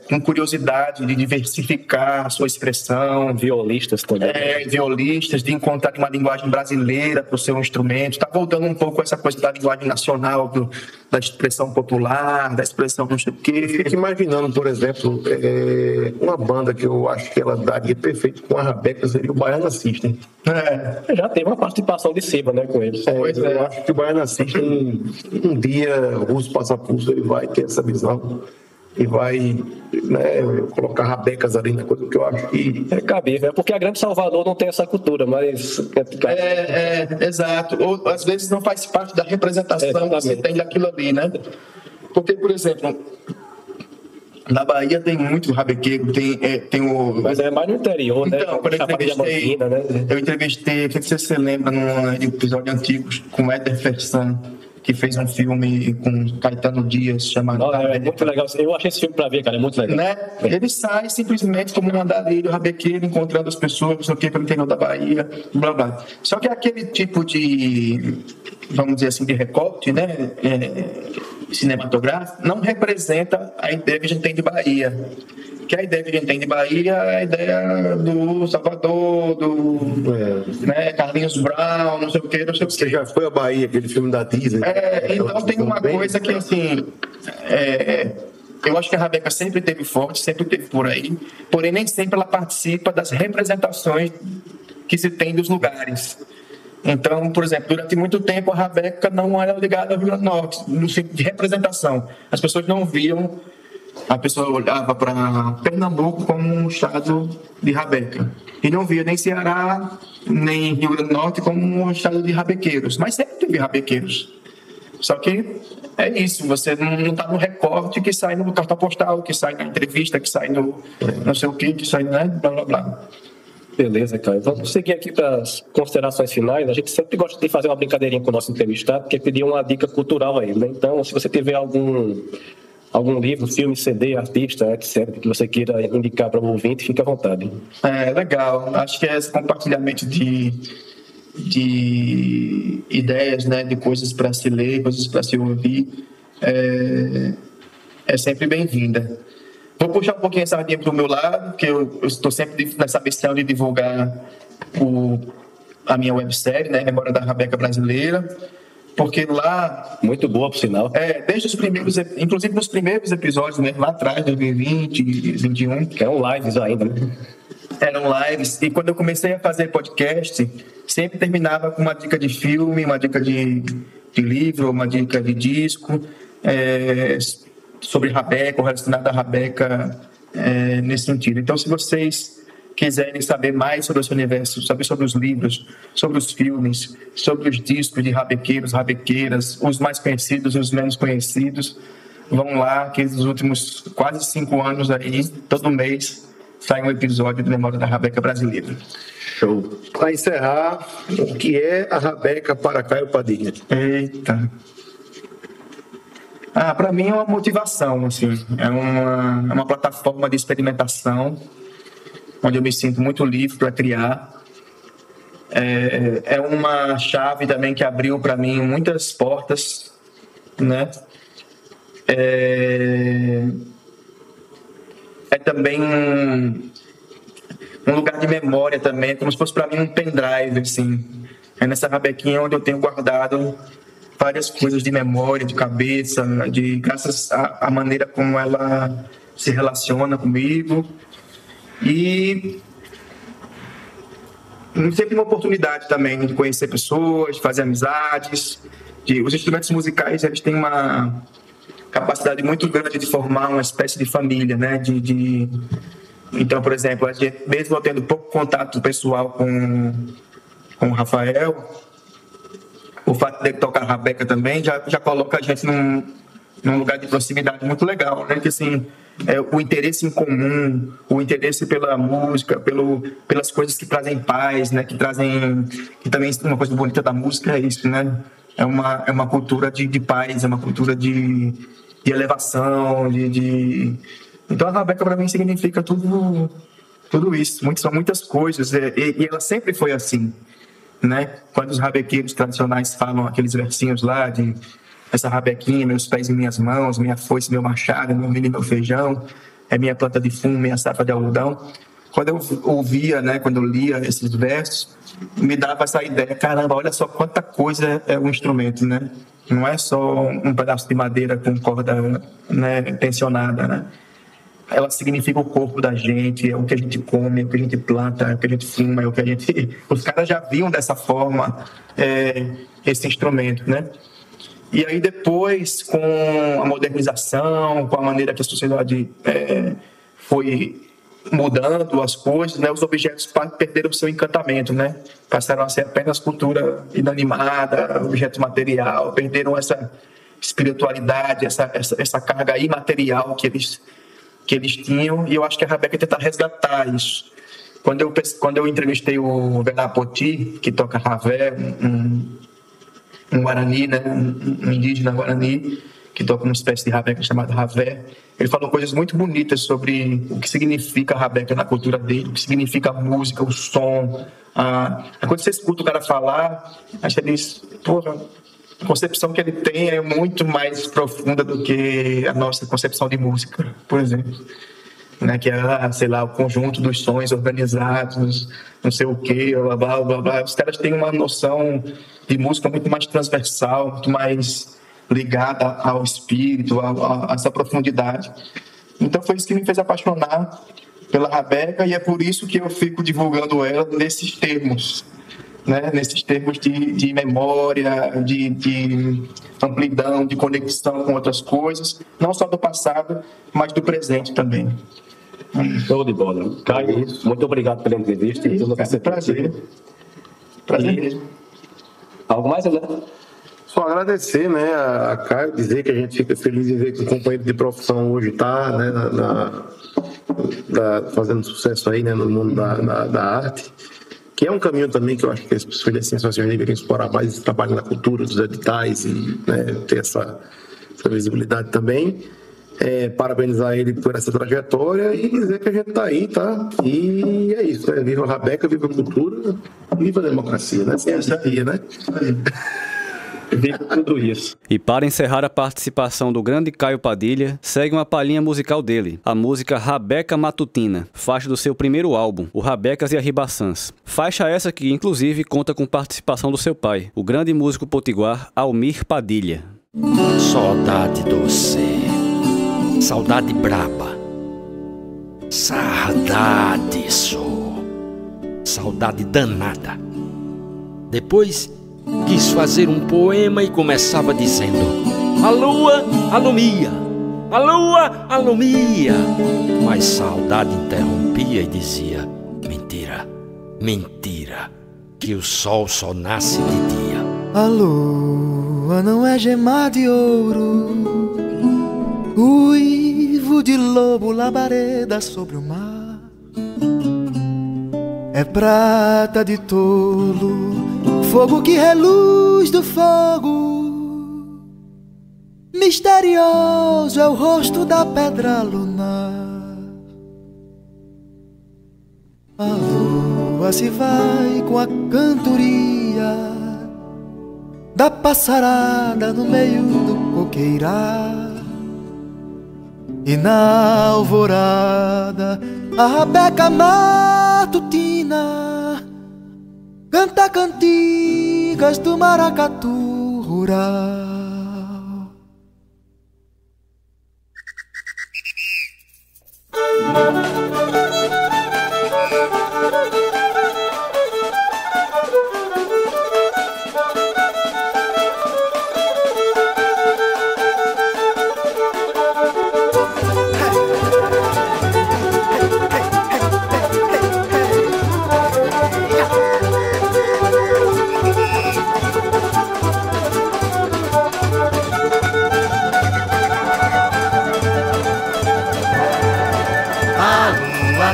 com curiosidade de diversificar a sua expressão. Violistas também. Violistas, de encontrar uma linguagem brasileira para o seu instrumento. Está voltando um pouco essa coisa da linguagem nacional, da expressão popular, da expressão não sei o quê. Fico imaginando, por exemplo, uma banda que eu acho que ela daria perfeito com a Rabeca seria o Baiana System. Já teve uma participação de Siba, né, com eles. Eu acho que o Baiana System, um dia, o Russo Passapulso, ele vai ter essa visão e vai, né, colocar rabecas ali na coisa que eu acho que... É cabível, porque a Grande Salvador não tem essa cultura, mas... Exato. Ou, às vezes, não faz parte da representação que você tem daquilo ali, né? Porque, por exemplo, na Bahia tem muito rabequeiro, tem o... Mas é mais no interior, né? Então, quando eu entrevistei, não sei se você lembra, num episódio antigo, com o Éder Fersan, que fez um filme com Caetano Dias chamado... É muito legal. Eu achei esse filme pra ver, cara, é muito legal. Né? Ele sai simplesmente como um andarilho rabequeiro, encontrando as pessoas, não sei o que, pelo interior da Bahia, blá blá. Só que aquele tipo de, vamos dizer assim, de recorte, né, cinematográfico, não representa a ideia que a gente tem de Bahia. Que a ideia que a gente tem de Bahia é a ideia do Salvador, né, Carlinhos Brown, não sei o que, não sei o que. Você já foi à Bahia, aquele filme da Disney? Então tem uma coisa que, assim, eu acho que a Rabeca sempre teve forte, sempre teve por aí, porém nem sempre ela participa das representações que se tem dos lugares. Então, por exemplo, durante muito tempo a Rabeca não era ligada ao Rio Grande do Norte, no sentido de representação. As pessoas não viam, a pessoa olhava para Pernambuco como um estado de Rabeca. E não via nem Ceará, nem Rio Grande do Norte como um estado de rabequeiros. Mas sempre teve rabequeiros. Só que é isso, você não está no recorte que sai no cartão postal, que sai na entrevista, que sai no não sei o que sai, né? Blá, blá, blá. Beleza, Caio. Vamos seguir aqui para as considerações finais. A gente sempre gosta de fazer uma brincadeirinha com o nosso entrevistado, que é pedir uma dica cultural a ele, né? Então, se você tiver algum livro, filme, CD, artista, etc., que você queira indicar para o ouvinte, fique à vontade. Legal. Acho que esse compartilhamento de ideias, né, de coisas para se ler, coisas para se ouvir, é sempre bem-vinda. Vou puxar um pouquinho essa sardinha para o meu lado, porque eu estou sempre nessa missão de divulgar a minha websérie, né, Memória da Rabeca Brasileira, porque lá... Muito boa, por sinal. Desde os primeiros, inclusive nos primeiros episódios, né, lá atrás, 2020, 2021... Que eram lives ainda, né? Eram lives, e quando eu comecei a fazer podcast, sempre terminava com uma dica de filme, uma dica de livro, uma dica de disco, sobre Rabeca, ou relacionado a Rabeca, nesse sentido. Então, se vocês quiserem saber mais sobre esse universo, saber sobre os livros, sobre os filmes, sobre os discos de rabequeiros, rabequeiras, os mais conhecidos e os menos conhecidos, vão lá, que nos últimos quase 5 anos aí, todo mês, sai um episódio do Memória da Rabeca Brasileira. Show. Para encerrar, o que é a Rabeca para Caio Padilha? Eita. Para mim é uma motivação, assim, é uma plataforma de experimentação, onde eu me sinto muito livre para criar. É uma chave também que abriu para mim muitas portas né? É também um lugar de memória também, como se fosse para mim um pendrive, assim. É nessa rabequinha onde eu tenho guardado várias coisas de memória, de cabeça, graças à maneira como ela se relaciona comigo. E sempre uma oportunidade também de conhecer pessoas, de fazer amizades. Os instrumentos musicais, eles têm uma capacidade muito grande de formar uma espécie de família, né? Então, por exemplo, mesmo eu tendo pouco contato pessoal com o Rafael, o fato de tocar rabeca também já coloca a gente num lugar de proximidade muito legal, né? Que assim, o interesse em comum, o interesse pela música, pelas coisas que trazem paz, né? Que também uma coisa bonita da música é isso, né? É uma cultura de paz, é uma cultura de elevação, Então a rabeca para mim significa tudo isso, são muitas coisas, e ela sempre foi assim, né? Quando os rabequeiros tradicionais falam aqueles versinhos lá de essa rabequinha, meus pés em minhas mãos, minha foice, meu machado, meu milho e meu feijão, é minha planta de fumo, minha safra de algodão. Quando eu ouvia, né, quando eu lia esses versos, me dava essa ideia, caramba, olha só quanta coisa é um instrumento, né? Não é só um pedaço de madeira com corda, né, tensionada, né? Ela significa o corpo da gente, é o que a gente come, é o que a gente planta, é o que a gente fuma, é o que a gente... Os caras já viam dessa forma esse instrumento, né? E aí depois, com a modernização, com a maneira que a sociedade foi mudando as coisas, né? Os objetos perderam o seu encantamento, né? Passaram a ser apenas cultura inanimada, objeto material, perderam essa espiritualidade, essa carga imaterial que eles tinham, e eu acho que a rabeca tenta resgatar isso. Quando eu entrevistei o Vená Poti, que toca ravé, um guarani, né, um indígena guarani, que toca uma espécie de rabeca chamada ravé, ele falou coisas muito bonitas sobre o que significa a rabeca na cultura dele, o que significa a música, o som. Quando você escuta o cara falar, aí você diz, porra, a concepção que ele tem é muito mais profunda do que a nossa concepção de música, por exemplo. Né, que é, sei lá, o conjunto dos sons organizados, não sei o quê, blá, blá, blá, blá. Os caras têm uma noção de música muito mais transversal, muito mais ligada ao espírito, a essa profundidade. Então foi isso que me fez apaixonar pela rabeca, e é por isso que eu fico divulgando ela nesses termos, né? Nesses termos de memória, de amplidão, de conexão com outras coisas, não só do passado, mas do presente também. Show de bola. Caio, muito obrigado pela entrevista. Prazer mesmo. Algo mais, André? Só agradecer, né, a Caio, dizer que a gente fica feliz em ver que o companheiro de profissão hoje está, né, fazendo sucesso aí, né, no mundo da arte, que é um caminho também que eu acho que as pessoas da ciência social deveriam explorar mais esse trabalho na cultura, dos editais, e, né, ter essa visibilidade também. Parabenizar ele por essa trajetória e dizer que a gente está aí, tá? E é isso, né? Viva a rabeca, viva a cultura, viva a democracia, né? Essa aqui, né? Viva tudo isso. E para encerrar a participação do grande Caio Padilha, segue uma palhinha musical dele, a música Rabeca Matutina, faixa do seu primeiro álbum, o Rabecas e Arribaçãs. Faixa essa que, inclusive, conta com participação do seu pai, o grande músico potiguar Almir Padilha. Saudade doce, saudade braba, saudade saudade danada. Depois quis fazer um poema e começava dizendo: a lua alumia, a lua alumia. Mas saudade interrompia e dizia: mentira, mentira, que o sol só nasce de dia. A lua não é gemar de ouro, uivo de lobo, labareda sobre o mar. É prata de tolo, fogo que reluz do fogo. Misterioso é o rosto da pedra lunar. A lua se vai com a cantoria da passarada no meio do coqueirá. E na alvorada a rabeca matutina canta cantigas do maracatu rural.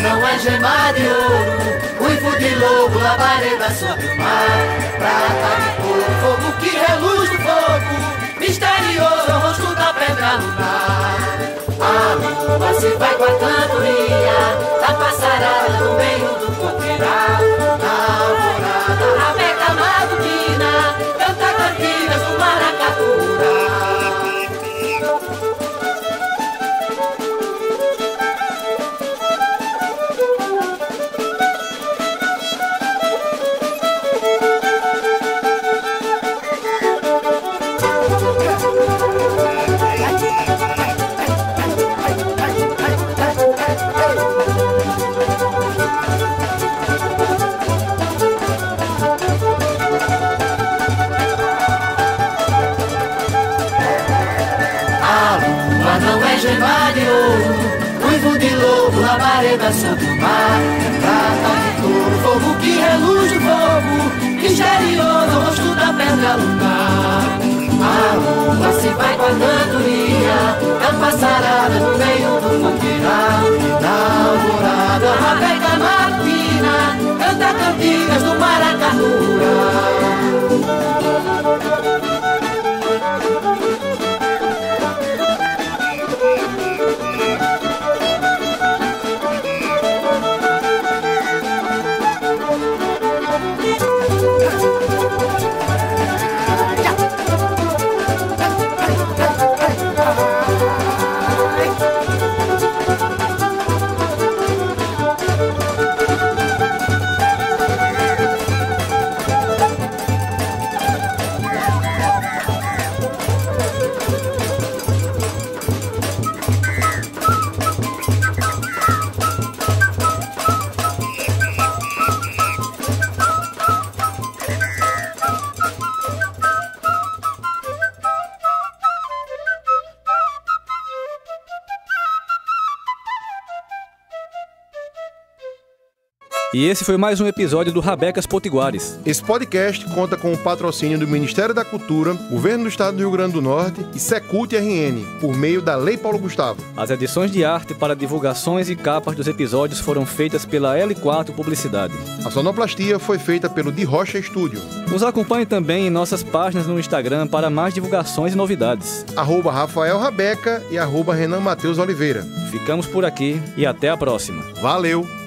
Não é gema de ouro, uivo de lobo, labareda sobre o mar. Prata de cor, fogo que reluz no fogo, misterioso é o rosto da pedra lunar. A lua se vai com a cantoria da passarada no meio do coqueiral. Na alvorada, a rabeca matutina canta cantigas do maracatu. Não é gema de ouro, uivo de lobo, labareda sobre o mar. Prata de cor, fogo que reluz no fogo, misterioso o rosto da pedra lunar. A lua se vai com a cantoria da passarada no meio do coqueiral. E na alvorada a rabeca matutina canta cantigas do maracatu. E esse foi mais um episódio do Rabecas Potiguares. Esse podcast conta com o patrocínio do Ministério da Cultura, Governo do Estado do Rio Grande do Norte e Secult RN, por meio da Lei Paulo Gustavo. As edições de arte para divulgações e capas dos episódios foram feitas pela L4 Publicidade. A sonoplastia foi feita pelo De Rocha Estúdio. Nos acompanhe também em nossas páginas no Instagram para mais divulgações e novidades. @Rafael Rabeca e @Renan Matheus Oliveira. Ficamos por aqui e até a próxima. Valeu!